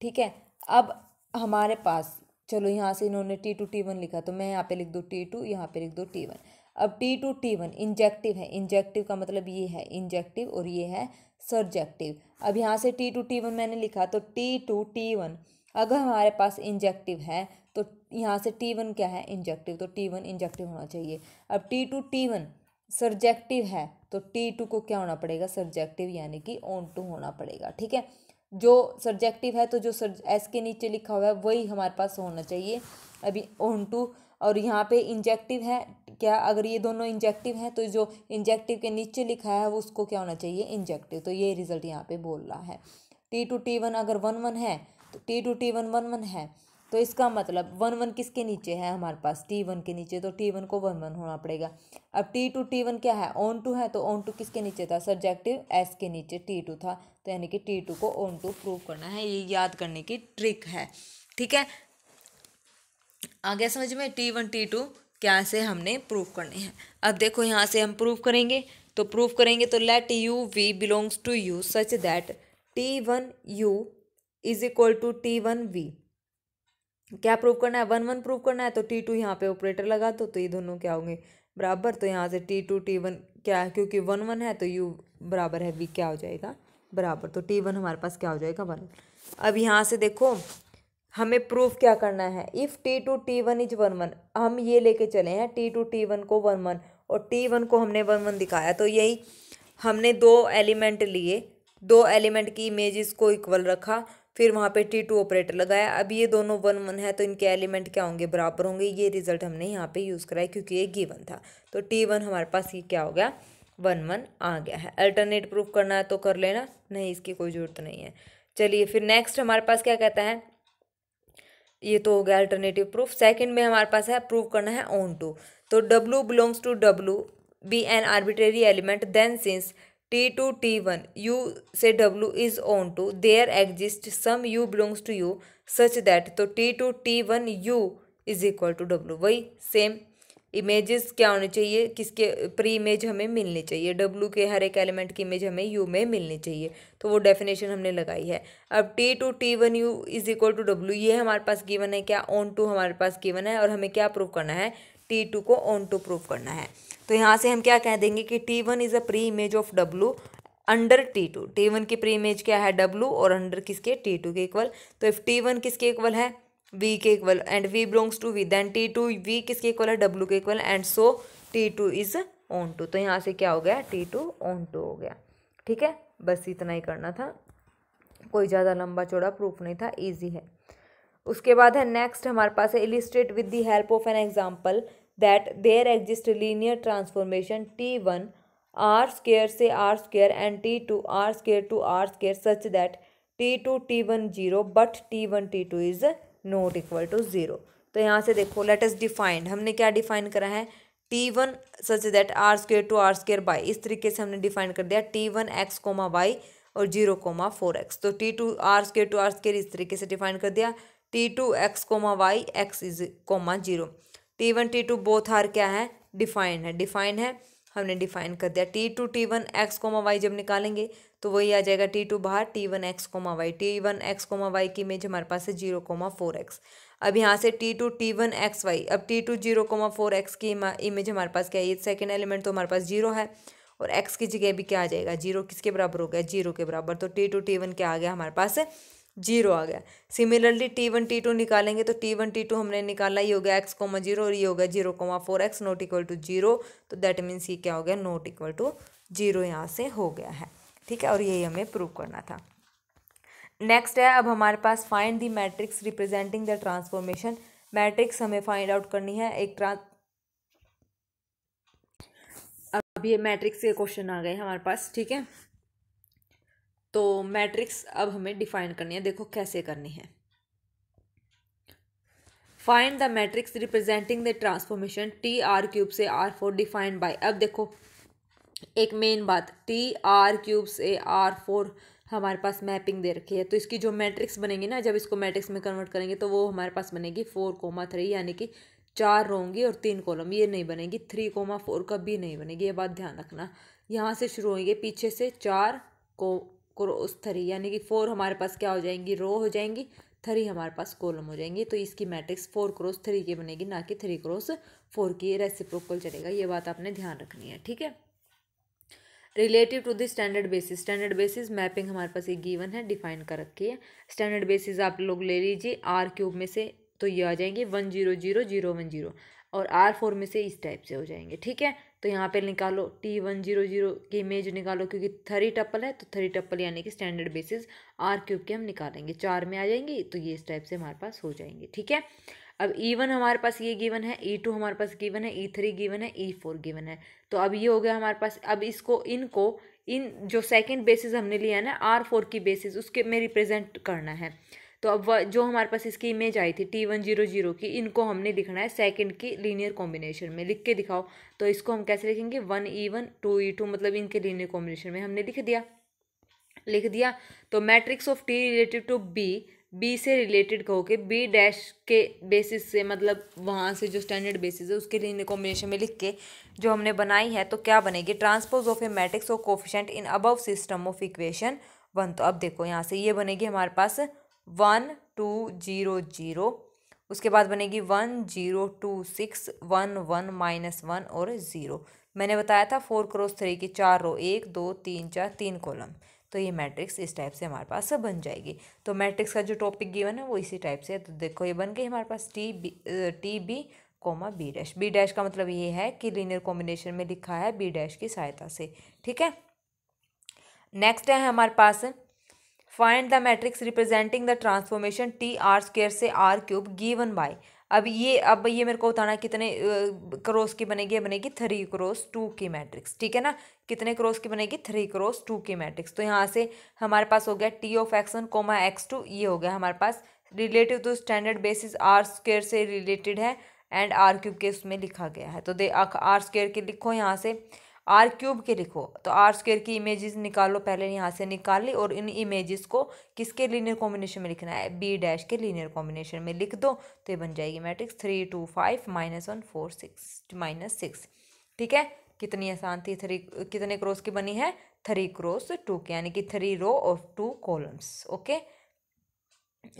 ठीक है। अब हमारे पास चलो यहाँ से इन्होंने T2 T1 लिखा तो मैं यहाँ पे लिख दूँ T2, यहाँ पे लिख दूँ T1। अब T2 T1 इंजेक्टिव है, इंजेक्टिव का मतलब ये है इंजेक्टिव और ये है सर्जेक्टिव। अब यहाँ से T2 T1 मैंने लिखा तो T2 T1 अगर हमारे पास इंजेक्टिव है तो यहाँ से T1 क्या है इंजेक्टिव, तो T1 इंजेक्टिव होना चाहिए। अब T2 T1 सर्जेक्टिव है तो T2 को क्या होना पड़ेगा सर्जेक्टिव, यानी कि ऑन टू होना पड़ेगा, ठीक है। जो सब्जेक्टिव है तो जो एस के नीचे लिखा हुआ है वही हमारे पास होना चाहिए अभी ऑन टू, और यहाँ पे इंजेक्टिव है क्या, अगर ये दोनों इंजेक्टिव हैं तो जो इंजेक्टिव के नीचे लिखा है वो उसको क्या होना चाहिए इंजेक्टिव। तो ये रिजल्ट यहाँ पे बोल रहा है। T2 T1 अगर 1 1 है तो T2 T1 1 1 है, तो इसका मतलब 1 1 किसके नीचे है हमारे पास T1 के नीचे, तो T1 को 1 1 होना पड़ेगा। अब T2 T1 क्या है ऑन टू है, तो ऑन टू किसके नीचे था सब्जेक्टिव एस के नीचे T2 था, तो यानी कि T2 को ऑन टू प्रूव करना है। ये याद करने की ट्रिक है, ठीक है। आगे समझ में T1 T2 कैसे हमने प्रूव करने हैं। अब देखो यहाँ से हम प्रूव करेंगे, तो प्रूव करेंगे तो let UV belongs to U such that T1 U is equal to T1 V। क्या प्रूव करना है 1 1 प्रूव करना है, तो T2 यहाँ पे ऑपरेटर लगा दो तो ये दोनों क्या होंगे बराबर। तो यहाँ से T2 T1 क्या है, क्योंकि 1 1 है तो U बराबर है V, क्या हो जाएगा बराबर, तो T1 हमारे पास क्या हो जाएगा 1। अब यहाँ से देखो हमें प्रूफ क्या करना है, इफ़ T2 T1 इज 1 1, हम ये लेके चले हैं T2 T1 को 1 1 और T1 को हमने 1 1 दिखाया, तो यही हमने दो एलिमेंट लिए, दो एलिमेंट की इमेजेस को इक्वल रखा, फिर वहाँ पे T2 ऑपरेटर लगाया। अब ये दोनों 1 1 है तो इनके एलिमेंट क्या होंगे बराबर होंगे। ये रिजल्ट हमने यहाँ पे यूज़ कराया क्योंकि ये गिवन था, तो T1 हमारे पास ये क्या हो गया 1 1 आ गया है। अल्टरनेट प्रूफ करना है तो कर लेना, नहीं इसकी कोई ज़रूरत नहीं है। चलिए फिर नेक्स्ट हमारे पास क्या कहता है, ये तो हो गया अल्टरनेटिव प्रूफ। सेकंड में हमारे पास है प्रूव करना है ऑन टू, तो W belongs to W be an arbitrary element then since T2 T1 U से W is on to there exists some U belongs to U such that, तो T2 T1 U is equal to W, वही same images क्या होनी चाहिए, किसके pre image हमें मिलनी चाहिए, W के हर एक एलिमेंट की इमेज हमें U में मिलनी चाहिए, तो वो डेफिनेशन हमने लगाई है। अब T2 T1 U is equal to W, ये हमारे पास गिवन है, क्या ऑन टू हमारे पास गिवन है, और हमें क्या प्रूव करना है, T2 को ऑन टू प्रूव करना है। तो यहाँ से हम क्या कह देंगे कि T1 is a pre image of W under T2, T1 की प्री इमेज क्या है W और अंडर किसके T2 के इक्वल, तो इफ T1 किसके इक्वल है V के equal and V belongs to V, then T2 V किसके इक्वल है W के equal and so T2 is onto, तो यहाँ से क्या हो गया T2 ऑन टू हो गया। ठीक है, बस इतना ही करना था, कोई ज़्यादा लंबा चौड़ा प्रूफ नहीं था, ईजी है। उसके बाद है नेक्स्ट हमारे पास है illustrate with the help of an example that there exist linear transformation T1 R square से R square and T2 R square to R square such that T2 T1 0 but T1 T2 is not equal to 0। तो यहाँ से देखो let us defined, हमने क्या define करा है, T1 such that R square to R square by, इस तरीके से हमने डिफाइन कर दिया T1 X कोमा वाई और 0,4x, तो T2 R square to R square इस तरीके से डिफाइन कर दिया, T2 X comma Y X is comma 0, T1 T2 both are क्या है डिफाइन है, हमने डिफाइन कर दिया। T2 T1 X comma Y जब निकालेंगे तो वही आ जाएगा T2 बाहर T1 X comma Y, T1 X comma Y की इमेज हमारे पास है 0,4x। अब यहाँ से T2 T1 X वाई, अब T2 0,4x की इमेज हमारे पास क्या है, ये सेकेंड एलिमेंट तो हमारे पास 0 है और x की जगह भी क्या आ जाएगा 0, किसके बराबर हो गया 0 के बराबर, तो T2 T1 क्या आ गया हमारे पास 0 आ गया। सिमिलरली T1 T2 निकालेंगे तो T1 T2 हमने निकाला, ये हो गया x,0 और ये हो गया 0,4x नॉट इक्वल टू 0, तो दैट मीन्स ये क्या हो गया नॉट इक्वल टू 0 यहाँ से हो गया है। ठीक है, और यही हमें प्रूव करना था। नेक्स्ट है अब हमारे पास find the matrix representing the transformation, matrix हमें फाइंड आउट करनी है अब ये मैट्रिक्स के क्वेश्चन आ गए हमारे पास। ठीक है, तो मैट्रिक्स अब हमें डिफाइन करनी है, देखो कैसे करनी है। Find the matrix representing the transformation T(R)³ से R4 डिफाइंड बाय, अब देखो एक मेन बात, T(R)³ से R4 हमारे पास मैपिंग दे रखी है, तो इसकी जो मैट्रिक्स बनेगी ना, जब इसको मैट्रिक्स में कन्वर्ट करेंगे तो वो हमारे पास बनेगी 4,3, यानी कि 4 रो होंगी और 3 कॉलम, ये नहीं बनेगी 3,4 कभी नहीं बनेगी, ये बात ध्यान रखना। यहाँ से शुरू होंगे पीछे से 4 को क्रॉस 3, यानी कि 4 हमारे पास क्या हो जाएंगी रो हो जाएंगी, 3 हमारे पास कॉलम हो जाएंगी, तो इसकी मैट्रिक्स 4x3 की बनेगी, ना कि 3x4 की, रेसिप्रोकल चलेगा, ये बात आपने ध्यान रखनी है। ठीक है, relative to the standard basis mapping हमारे पास एक गिवन है, डिफाइन कर रखी है। स्टैंडर्ड बेसिस आप लोग ले लीजिए R³ में से, तो ये आ जाएंगे 1 0 0 0 1 0, और R4 में से इस टाइप से हो जाएंगे। ठीक है, तो यहाँ पे निकालो T1 0 0 की इमेज निकालो, क्योंकि 3 टप्पल है तो 3 टप्पल यानी कि स्टैंडर्ड बेसिस R³ के हम निकालेंगे, 4 में आ जाएंगी, तो ये इस टाइप से हमारे पास हो जाएंगे। ठीक है, अब E1 हमारे पास ये गिवन है, E2 हमारे पास गिवन है, E3 गिवन है, E4 गिवन है, तो अब ये हो गया हमारे पास। अब इन जो सेकंड बेसिस हमने लिया है ना R4 की बेसिस, उसके में रिप्रेजेंट करना है। तो अब जो हमारे पास इसकी इमेज आई थी T1 0 0 की, इनको हमने लिखना है सेकंड की लीनियर कॉम्बिनेशन में, लिख के दिखाओ, तो इसको हम कैसे लिखेंगे 1 E1 2 E2, मतलब इनके लीनियर कॉम्बिनेशन में हमने लिख दिया। तो matrix of T relative to B से रिलेटेड कहो कि B डैश के बेसिस से, मतलब वहाँ से जो स्टैंडर्ड बेसिस है उसके लीनियर कॉम्बिनेशन में लिख के जो हमने बनाई है, तो क्या बनेगी transpose of a matrix of coefficient in above system of equation 1। तो अब देखो यहाँ से ये बनेगी हमारे पास 1 2 0 0, उसके बाद बनेगी 1 0 2 6 1 1 -1 और 0। मैंने बताया था 4x3 की 4 रो 1 2 3 4 3 कॉलम, तो ये मैट्रिक्स इस टाइप से हमारे पास बन जाएगी। तो मैट्रिक्स का जो टॉपिक गिवन है वो इसी टाइप से है, तो देखो ये बन गई हमारे पास T B comma B dash. B dash का मतलब ये है कि लीनियर कॉम्बिनेशन में लिखा है बी डैश की सहायता से। ठीक है, नेक्स्ट है हमारे पास find the matrix representing the transformation T(R)² से R³ गिवन बाय। अब ये मेरे को बताना कितने क्रॉस की बनेगी, बनेगी 3x2 की मैट्रिक्स। ठीक है ना, कितने क्रॉस की बनेगी 3x2 की मैट्रिक्स। तो यहाँ से हमारे पास हो गया T(x1, x2), ये हो गया हमारे पास relative to standard basis R² से रिलेटेड है एंड R³ के उसमें लिखा गया है। तो R² के लिखो यहाँ से आर क्यूब के लिखो तो आर स्क्वायर की इमेजेस निकालो, पहले यहाँ से निकाल ली, और इन इमेजेस को किसके लीनियर कॉम्बिनेशन में लिखना है, बी डैश के लीनियर कॉम्बिनेशन में लिख दो, तो ये बन जाएगी मैट्रिक्स 3 2 5 -1 4 6 -6। ठीक है, कितनी आसान थी। 3 कितने क्रॉस की बनी है, 3 क्रॉस 2 की, यानी कि 3 रो और 2 कॉलम्स। ओके,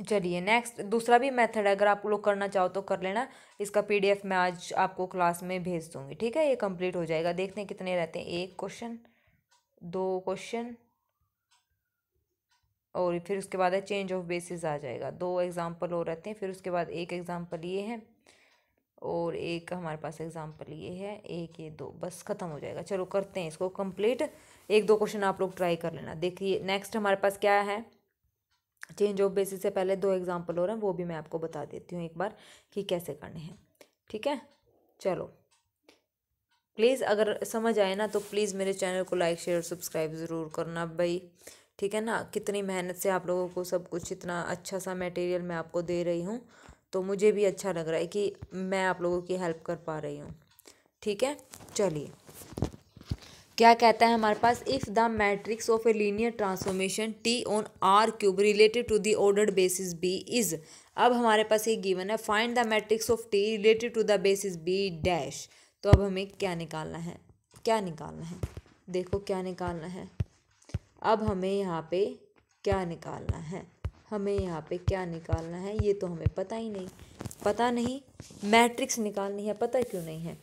चलिए नेक्स्ट दूसरा भी मेथड है, अगर आप लोग करना चाहो तो कर लेना। इसका पीडीएफ मैं आज आपको क्लास में भेज दूंगी। ठीक है, ये कंप्लीट हो जाएगा। देखते हैं कितने रहते हैं, 1 क्वेश्चन, 2 क्वेश्चन, और फिर उसके बाद है चेंज ऑफ बेसिस आ जाएगा। 2 एग्जाम्पल और रहते हैं, फिर उसके बाद एक एग्जाम्पल ये है और एक हमारे पास एग्जाम्पल ये है, एक ये 2, बस ख़त्म हो जाएगा। चलो करते हैं इसको कंप्लीट। 1-2 क्वेश्चन आप लोग ट्राई कर लेना। देखिए नेक्स्ट हमारे पास क्या है, चेंज ऑफ बेसिस से पहले 2 एग्जाम्पल हो रहे हैं, वो भी मैं आपको बता देती हूँ एक बार कि कैसे करने हैं। ठीक है, चलो प्लीज़ अगर समझ आए ना तो प्लीज़ मेरे चैनल को लाइक शेयर सब्सक्राइब ज़रूर करना भाई। ठीक है ना, कितनी मेहनत से आप लोगों को सब कुछ इतना अच्छा सा मटेरियल मैं आपको दे रही हूँ, तो मुझे भी अच्छा लग रहा है कि मैं आप लोगों की हेल्प कर पा रही हूँ। ठीक है, चलिए क्या कहता है हमारे पास, if the matrix of a linear transformation T on R cube related to the ordered basis B is. अब हमारे पास एक गिवन है, find the matrix of T related to the basis B dash. तो अब हमें क्या निकालना है, क्या निकालना है, देखो क्या निकालना है। अब हमें यहाँ पे क्या निकालना है, हमें यहाँ पे क्या निकालना है, ये तो हमें पता ही नहीं, पता नहीं मैट्रिक्स निकालनी है, पता क्यों नहीं है।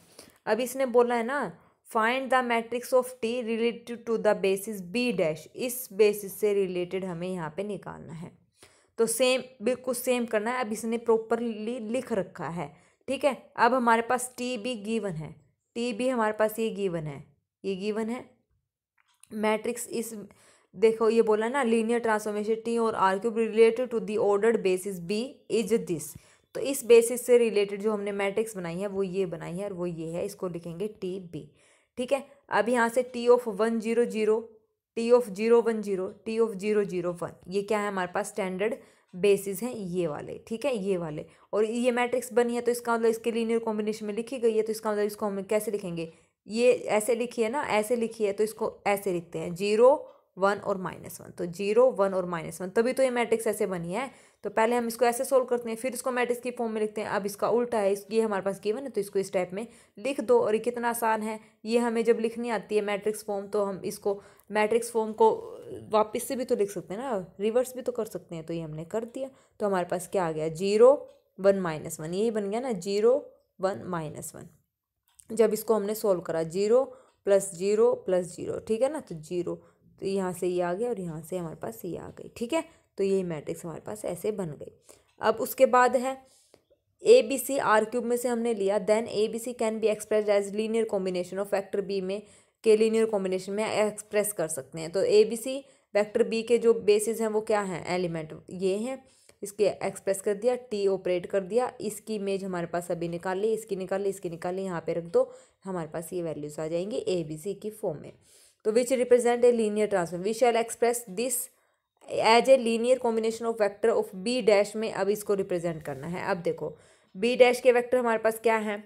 अब इसने बोला है ना, find the matrix of T related to the basis B dash, इस बेसिस से रिलेटेड हमें यहाँ पे निकालना है। तो सेम, बिल्कुल सेम करना है। अब इसने प्रॉपरली लिख रखा है। ठीक है, अब हमारे पास टी भी गिवन है, टी भी हमारे पास ये गिवन है, ये गिवन है। मैट्रिक्स इस, देखो ये बोला ना, लीनियर ट्रांसफॉर्मेशन टी और R cube related to the ordered basis B is this. तो इस बेसिस से रिलेटेड जो हमने मैट्रिक्स बनाई है वो ये बनाई है, और वो ये है, इसको लिखेंगे टी बी। ठीक है, अब यहाँ से T of 1 0 0, T of 0 1 0, T of 0 0 1, ये क्या है हमारे पास स्टैंडर्ड बेसिस हैं ये वाले। ठीक है, ये वाले, और ये मैट्रिक्स बनी है तो इसका मतलब इसके लीनियर कॉम्बिनेशन में लिखी गई है, तो इसका मतलब इसको हम कैसे लिखेंगे, ये ऐसे लिखी है ना, ऐसे लिखी है, तो इसको ऐसे लिखते हैं 0 1 और -1। तो 0 1 और -1, तभी तो ये मैट्रिक्स ऐसे बनी है। तो पहले हम इसको ऐसे सोल्व करते हैं, फिर इसको मैट्रिक्स की फॉर्म में लिखते हैं। अब इसका उल्टा है, ये हमारे पास गिवन है तो इसको इस टाइप में लिख दो, और ये कितना आसान है। ये हमें जब लिखनी आती है मैट्रिक्स फॉर्म, तो हम इसको मैट्रिक्स फॉर्म को वापस से भी तो लिख सकते हैं ना, रिवर्स भी तो कर सकते हैं। तो ये हमने कर दिया, तो हमारे पास क्या आ गया, 0 1 -1, यही बन गया ना, 0 1 -1। जब इसको हमने सोल्व करा, 0 + 0 + 0, ठीक है ना, तो 0, तो यहाँ से ये आ गया और यहाँ से हमारे पास ये आ गई। ठीक है, तो यही मैट्रिक्स हमारे पास ऐसे बन गई। अब उसके बाद है A B C R cube में से हमने लिया, then A B C can be express as linear combination of vector B में के लीनियर कॉम्बिनेशन में एक्सप्रेस कर सकते हैं। तो A B C vector B के जो बेसिस हैं वो क्या हैं, एलिमेंट ये हैं, इसके एक्सप्रेस कर दिया, टी ऑपरेट कर दिया, इसकी इमेज हमारे पास अभी निकाल ली, इसकी निकाल ली, इसकी निकाल ली, यहाँ पे रख दो, हमारे पास ये वैल्यूज आ जाएंगी ए बी सी की फॉर्म में। तो which represent a linear transform, we shall express this as a linear combination of vector of B dash में। अब इसको रिप्रेजेंट करना है। अब देखो बी डैश के वेक्टर हमारे पास क्या है,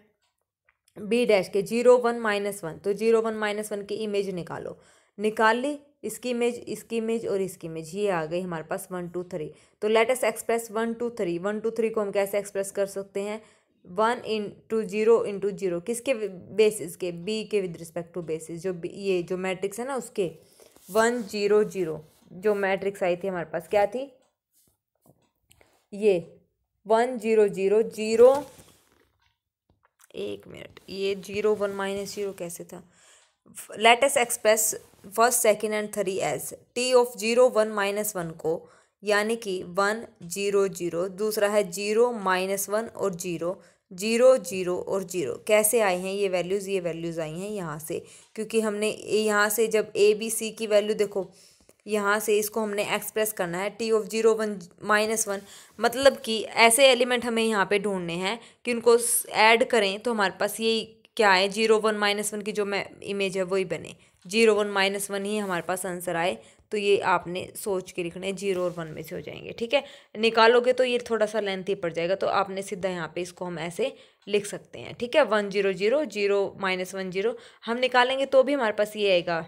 बी डैश के 0 1 -1, तो 0 1 -1 की इमेज निकालो, निकाल ली, इसकी इमेज, इसकी इमेज और इसकी इमेज, ये आ गई हमारे पास 1 2 3। तो लेट अस एक्सप्रेस 1 2 3, 1 2 3 को हम कैसे एक्सप्रेस कर सकते हैं, 1 × 0 × 0, किसके बेसिस के, बी के विद रिस्पेक्ट टू बेसिस, जो ये जो मैट्रिक्स है ना उसके 1 0 0, जो मैट्रिक्स आई थी हमारे पास क्या थी, ये 1 0 0 0, एक मिनट, ये 0 1 -0 कैसे था, let us express first second and 3 as T of 0 1 -1 को, यानी कि 1 0 0, दूसरा है 0 -1 और 0 0 0 और 0, कैसे आए हैं ये वैल्यूज़ आई हैं यहाँ से, क्योंकि हमने यहाँ से जब ए बी सी की वैल्यू देखो, यहाँ से इसको हमने एक्सप्रेस करना है, टी ऑफ 0 1 -1, मतलब कि ऐसे एलिमेंट हमें यहाँ पे ढूंढने हैं कि उनको ऐड करें तो हमारे पास ये क्या है, 0 1 -1 की जो मैं इमेज है वही बने, 0 1 -1 ही हमारे पास आंसर आए। तो ये आपने सोच के लिखना है, 0 और 1 में से हो जाएंगे, ठीक है। निकालोगे तो ये थोड़ा सा लेंथी पड़ जाएगा, तो आपने सीधा यहाँ पे इसको हम ऐसे लिख सकते हैं, ठीक है। 1 0 0 0 -1 0 हम निकालेंगे तो भी हमारे पास ये आएगा।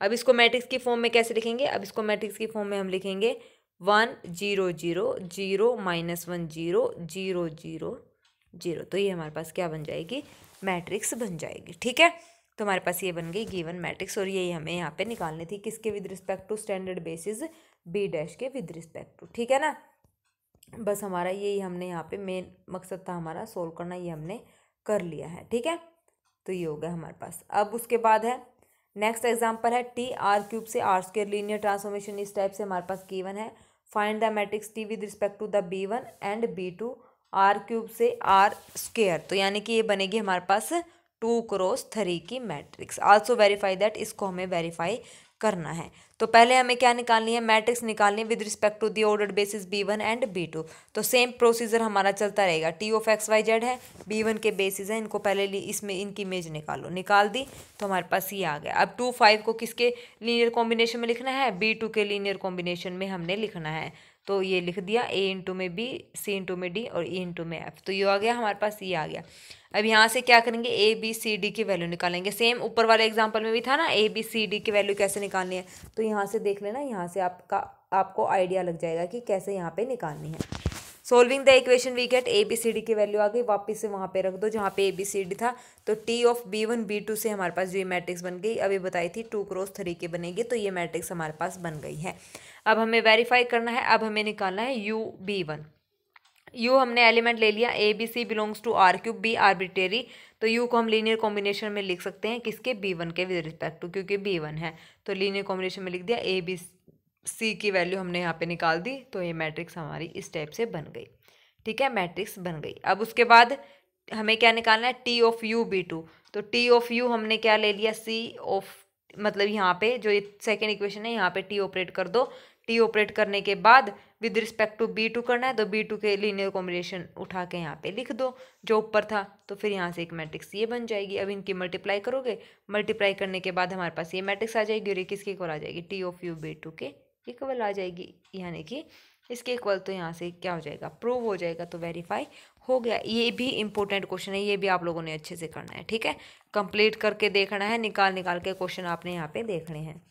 अब इसको मैट्रिक्स की फॉर्म में कैसे लिखेंगे? अब इसको मैट्रिक्स की फॉर्म में हम लिखेंगे 1 0 0 0 -1 0 0 0 0। तो ये हमारे पास क्या बन जाएगी? मैट्रिक्स बन जाएगी, ठीक है। तो हमारे पास ये बन गई गिवन मैट्रिक्स, और यही हमें यहाँ पे निकालनी थी, किसके with respect to standard basis B dash के विद रिस्पेक्ट टू, ठीक है ना। बस हमारा यही हमने यहाँ पे मेन मकसद था हमारा सोल्व करना, ये हमने कर लिया है, ठीक है। तो ये हो गया हमारे पास। अब उसके बाद है नेक्स्ट एग्जांपल है टी आर क्यूब से आर स्क्वायर लीनियर ट्रांसफॉर्मेशन इस टाइप से हमारे पास गिवन है। Find the matrix T with respect to the B1 and B2 R cube से आर स्क्वायर। तो यानी कि ये बनेगी हमारे पास 2 क्रॉस 3 की मैट्रिक्स। आल्सो वेरीफाई दैट, इसको हमें वेरीफाई करना है। तो पहले हमें क्या निकालनी है? मैट्रिक्स निकालनी है with respect to the ordered basis B1 and B2। तो सेम प्रोसीजर हमारा चलता रहेगा। T of X Y Z है, B1 के बेसिस हैं, इनको पहले इसमें इनकी इमेज निकालो, निकाल दी तो हमारे पास ये आ गया। अब 2 5 को किसके लीनियर कॉम्बिनेशन में लिखना है? B2 के लीनियर कॉम्बिनेशन में हमने लिखना है। तो ये लिख दिया, A इंटू में B, C इंटू में D और E इंटू में F। तो ये आ गया हमारे पास, ये आ गया। अब यहाँ से क्या करेंगे? ABCD की वैल्यू निकालेंगे। सेम ऊपर वाले एग्जांपल में भी था ना, ABCD की वैल्यू कैसे निकालनी है। तो यहाँ से देख लेना, यहाँ से आपको आइडिया लग जाएगा कि कैसे यहाँ पे निकालनी है। Solving the equation we get ABCD की वैल्यू आ गई, वापस से वहाँ पे रख दो जहाँ पे ABCD था। तो T ऑफ B1 B2 से हमारे पास जो ये मैट्रिक्स बन गई, अभी बताई थी 2 क्रॉस 3 की बनेगी, तो ये मैट्रिक्स हमारे पास बन गई है। अब हमें वेरीफाई करना है, अब हमें निकालना है UB1। U हमने एलिमेंट ले लिया, ABC belongs to R cube, B arbitrary. तो U को हम लीनियर कॉम्बिनेशन में लिख सकते हैं, किसके? B1 के विद रिस्पेक्ट टू, क्योंकि B1 है। तो लीनियर कॉम्बिनेशन में लिख दिया, ABC की वैल्यू हमने यहाँ पे निकाल दी, तो ये मैट्रिक्स हमारी इस टाइप से बन गई, ठीक है, मैट्रिक्स बन गई। अब उसके बाद हमें क्या निकालना है? T of U B2। तो T ऑफ U हमने क्या ले लिया? C ऑफ, मतलब यहाँ पे जो सेकेंड इक्वेशन है यहाँ पे T ऑपरेट कर दो। T ऑपरेट करने के बाद विद रिस्पेक्ट टू B2 करना है, तो B2 के लीनियर कॉम्बिनेशन उठा के यहाँ पे लिख दो जो ऊपर था। तो फिर यहाँ से एक मैट्रिक्स ये बन जाएगी। अब इनकी मल्टीप्लाई करोगे, मल्टीप्लाई करने के बाद हमारे पास ये मैट्रिक्स आ जाएगी, और ये किसके इक्वल आ जाएगी? T ऑफ U B2 के इक्वल आ जाएगी, यानी कि इसके इक्वल। तो यहाँ से क्या हो जाएगा? प्रूव हो जाएगा, तो वेरीफाई हो गया। ये भी इंपॉर्टेंट क्वेश्चन है, ये भी आप लोगों ने अच्छे से करना है, ठीक है। कंप्लीट करके देखना है, निकाल के क्वेश्चन आपने यहाँ पे देखने हैं।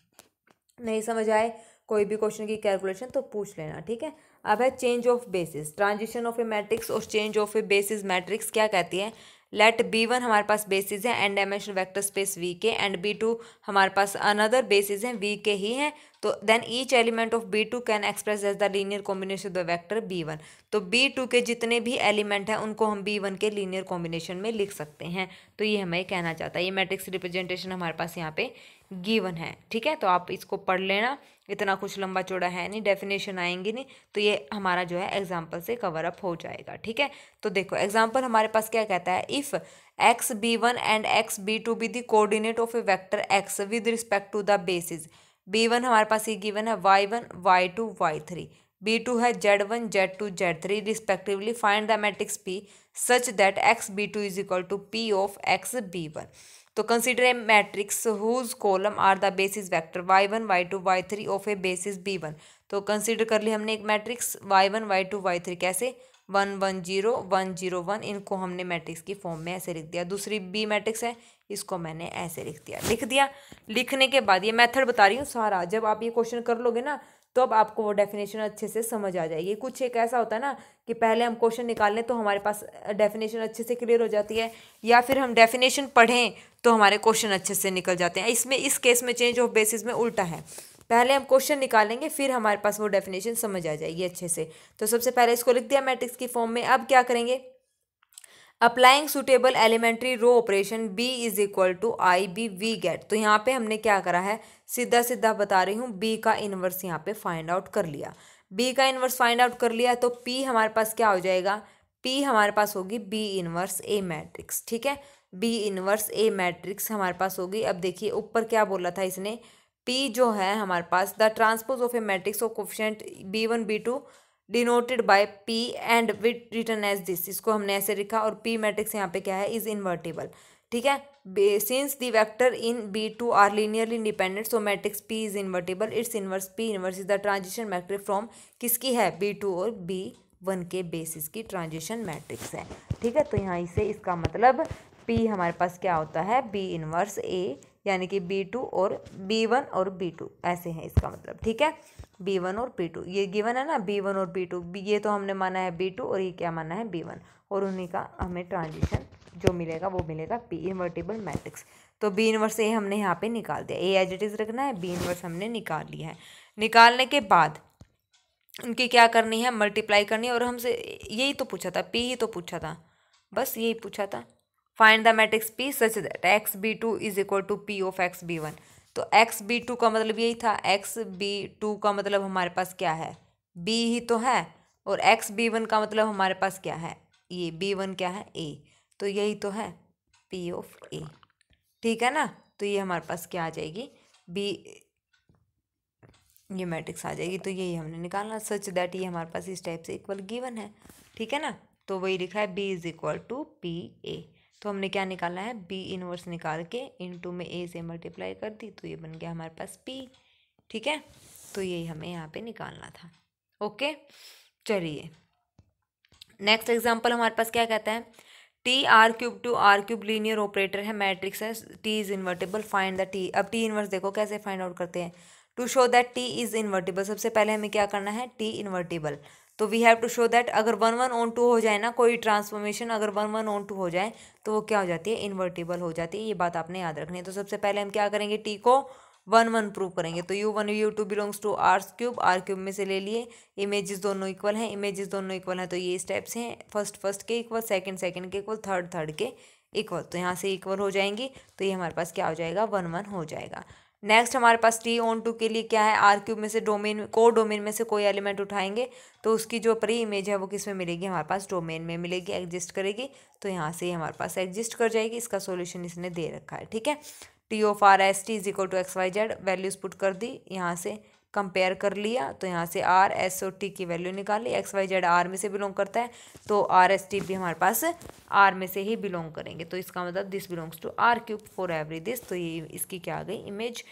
नहीं समझ आए कोई भी क्वेश्चन की कैलकुलेशन तो पूछ लेना, ठीक है। अब है change of basis, transition of a matrix और change of a basis matrix क्या कहती है? लेट B1 हमारे पास बेसिस है N dimensional vector space V के, एंड B2 हमारे पास अनदर बेसिस है V के ही हैं। तो then each element of B2 can express as the linear combination of the vector B1। तो B2 के जितने भी एलिमेंट हैं उनको हम B1 के लीनियर कॉम्बिनेशन में लिख सकते हैं। तो ये हमें कहना चाहता है, ये मैट्रिक्स रिप्रेजेंटेशन हमारे पास यहाँ पे गिवन है, ठीक है। तो आप इसको पढ़ लेना, इतना कुछ लंबा चौड़ा है नहीं, डेफिनेशन आएंगी नहीं, तो ये हमारा जो है एग्जाम्पल से कवर अप हो जाएगा, ठीक है। तो देखो एग्जाम्पल हमारे पास क्या कहता है? If X B1 and X B2 be the coordinate of a vector X with respect to the basis. B1 हमारे पास ये गिवन है y1 y2 y3, B2 है z1 z2 z3 respectively. Find the matrix P such that X B2 is equal to P of X B1। तो consider a matrix whose column are the basis vector y1 y2 y3 of a basis B1। तो consider कर लिया हमने एक matrix y1 y2 y3, कैसे? 1 1 0 1 0 1, इनको हमने matrix की फॉर्म में ऐसे लिख दिया। दूसरी B मैट्रिक्स है, इसको मैंने ऐसे लिख दिया। लिखने के बाद ये मेथड बता रही हूँ सारा, जब आप ये क्वेश्चन कर लोगे ना तो अब आपको वो डेफिनेशन अच्छे से समझ आ जाएगी। कुछ एक ऐसा होता है ना कि पहले हम क्वेश्चन निकाल लें तो हमारे पास डेफिनेशन अच्छे से क्लियर हो जाती है, या फिर हम डेफिनेशन पढ़ें तो हमारे क्वेश्चन अच्छे से निकल जाते हैं। इसमें इस केस में चेंज ऑफ बेसिस में उल्टा है, पहले हम क्वेश्चन निकालेंगे फिर हमारे पास वो डेफिनेशन समझ आ जाएगी अच्छे से। तो सबसे पहले इसको लिख दिया मैट्रिक्स की फॉर्म में। अब क्या करेंगे? Applying suitable elementary row operation B is equal to IB we get. तो यहाँ पे हमने क्या करा है, सीधा सीधा बता रही हूँ, B का इन्वर्स यहाँ पे फाइंड आउट कर लिया। B का इन्वर्स फाइंड आउट कर लिया तो P हमारे पास क्या हो जाएगा? P हमारे पास होगी B इन्वर्स A मैट्रिक्स, ठीक है। B इन्वर्स A मैट्रिक्स हमारे पास होगी। अब देखिए ऊपर क्या बोला था इसने, P जो है हमारे पास the transpose of a matrix of coefficient B1 B2 denoted by P and with written as this. इसको हमने ऐसे लिखा, और P मैट्रिक्स यहाँ पे क्या है? Is invertible. ठीक है। Since the vector in B2 are linearly independent so matrix P is invertible, its inverse P inverse is the transition matrix from किसकी है, B2 और B1 के बेसिस की ट्रांजिशन मैट्रिक्स है। ठीक है, तो यहाँ से इसका मतलब P हमारे पास क्या होता है, B इनवर्स A, यानी कि B2 और B1 और B2 ऐसे हैं इसका मतलब। ठीक है, B1 और B2 ये गिवन है ना, B1 और B2, ये तो हमने माना है B2 और ये क्या माना है B1, और उन्हीं का हमें ट्रांजिशन जो मिलेगा वो मिलेगा P इन्वर्टिबल मैट्रिक्स। तो B इनवर्स A हमने यहाँ पे निकाल दिया, A एज इट इज रखना है, B इनवर्स हमने निकाल लिया है। निकालने के बाद उनकी क्या करनी है, मल्टीप्लाई करनी है, और हमसे यही तो पूछा था, P ही तो पूछा था, बस यही पूछा था। Find the matrix P such that XB2 is equal to P of XB1। तो XB2 का मतलब यही था, XB2 का मतलब हमारे पास क्या है, B ही तो है, और XB1 का मतलब हमारे पास क्या है, ये B1 क्या है, A, तो यही तो है P ऑफ A। ठीक है ना, तो ये हमारे पास क्या आ जाएगी, B, ये मैट्रिक्स आ जाएगी। तो यही हमने निकालना, सच दैट ये हमारे पास इस टाइप से इक्वल गिवन है। ठीक है ना, तो वही लिखा है B is equal to PA। तो हमने क्या निकालना है, B इनवर्स निकाल के इनटू में A से मल्टीप्लाई कर दी, तो ये बन गया हमारे पास P। ठीक है, तो यही हमें यहाँ पे निकालना था। ओके, चलिए नेक्स्ट एग्जाम्पल हमारे पास क्या कहता है, T R³ to R³ linear operator है, मैट्रिक्स है, T is invertible, find the T। अब T इनवर्स देखो कैसे फाइंड आउट करते हैं, to show that T is invertible, सबसे पहले हमें क्या करना है, T इन्वर्टिबल, तो we have to show that अगर 1 1 on 2 हो जाए ना, कोई ट्रांसफॉर्मेशन अगर 1 1 on 2 हो जाए तो वो क्या हो जाती है, इन्वर्टिबल हो जाती है, ये बात आपने याद रखनी है। तो सबसे पहले हम क्या करेंगे, T को 1 1 प्रूव करेंगे, तो U1 U2 belongs to R³ में से ले लिए, इमेजेस दोनों इक्वल हैं, इमेजेस दोनों इक्वल हैं, तो ये स्टेप्स हैं, फर्स्ट के इक्वल, सेकंड के इक्वल, थर्ड के इक्वल, तो यहाँ से इक्वल हो जाएंगी, तो ये हमारे पास क्या हो जाएगा, 1 1 हो जाएगा। नेक्स्ट हमारे पास T(on2) के लिए क्या है, R³ में से डोमेन में से कोई एलिमेंट उठाएंगे तो उसकी जो प्री इमेज है वो किस में मिलेगी, हमारे पास डोमेन में मिलेगी, एग्जिस्ट करेगी, तो यहाँ से हमारे पास एग्जिस्ट कर जाएगी। इसका सॉल्यूशन इसने दे रखा है। ठीक है, T of R(S)T is equal to XYZ, values put कर दी, यहाँ से कंपेयर कर लिया, तो यहाँ से R(S) और T की वैल्यू निकाली, XYZ R में से बिलोंग करता है, तो R(S)T भी हमारे पास R में से ही बिलोंग करेंगे, तो इसका मतलब this belongs to R³ for every this, तो ये इसकी क्या आ गई इमेज।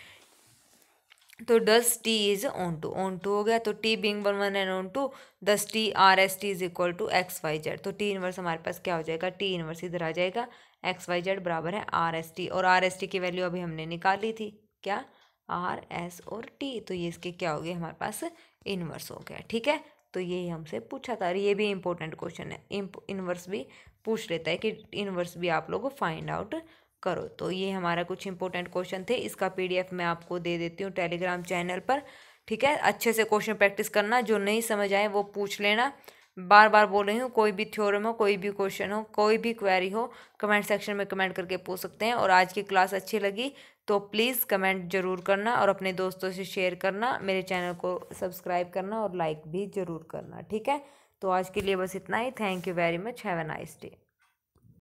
तो दस T इज on2 हो गया, तो T बिंग 1 1 and on2, दस T R(S)T is equal to XYZ, तो T इनवर्स हमारे पास क्या हो जाएगा, T इनवर्स इधर आ जाएगा, XYZ बराबर है R(S)T, और R(S)T की वैल्यू अभी हमने निकाली थी, क्या R S और T, तो ये इसके क्या हो गए हमारे पास इनवर्स हो गया। ठीक है, तो यही हमसे पूछा था, और ये भी इंपॉर्टेंट क्वेश्चन है, इनवर्स भी पूछ लेता है कि इनवर्स भी आप लोग फाइंड आउट करो। तो ये हमारा कुछ इंपॉर्टेंट क्वेश्चन थे, इसका PDF मैं आपको दे देती हूँ टेलीग्राम चैनल पर। ठीक है, अच्छे से क्वेश्चन प्रैक्टिस करना, जो नहीं समझ आए वो पूछ लेना। बार बार बोल रही हूँ, कोई भी थ्योरम हो, कोई भी क्वेश्चन हो, कोई भी क्वेरी हो, कमेंट सेक्शन में कमेंट करके पूछ सकते हैं। और आज की क्लास अच्छी लगी तो प्लीज़ कमेंट जरूर करना, और अपने दोस्तों से शेयर करना, मेरे चैनल को सब्सक्राइब करना और लाइक भी ज़रूर करना। ठीक है, तो आज के लिए बस इतना ही। Thank you very much, have a nice day.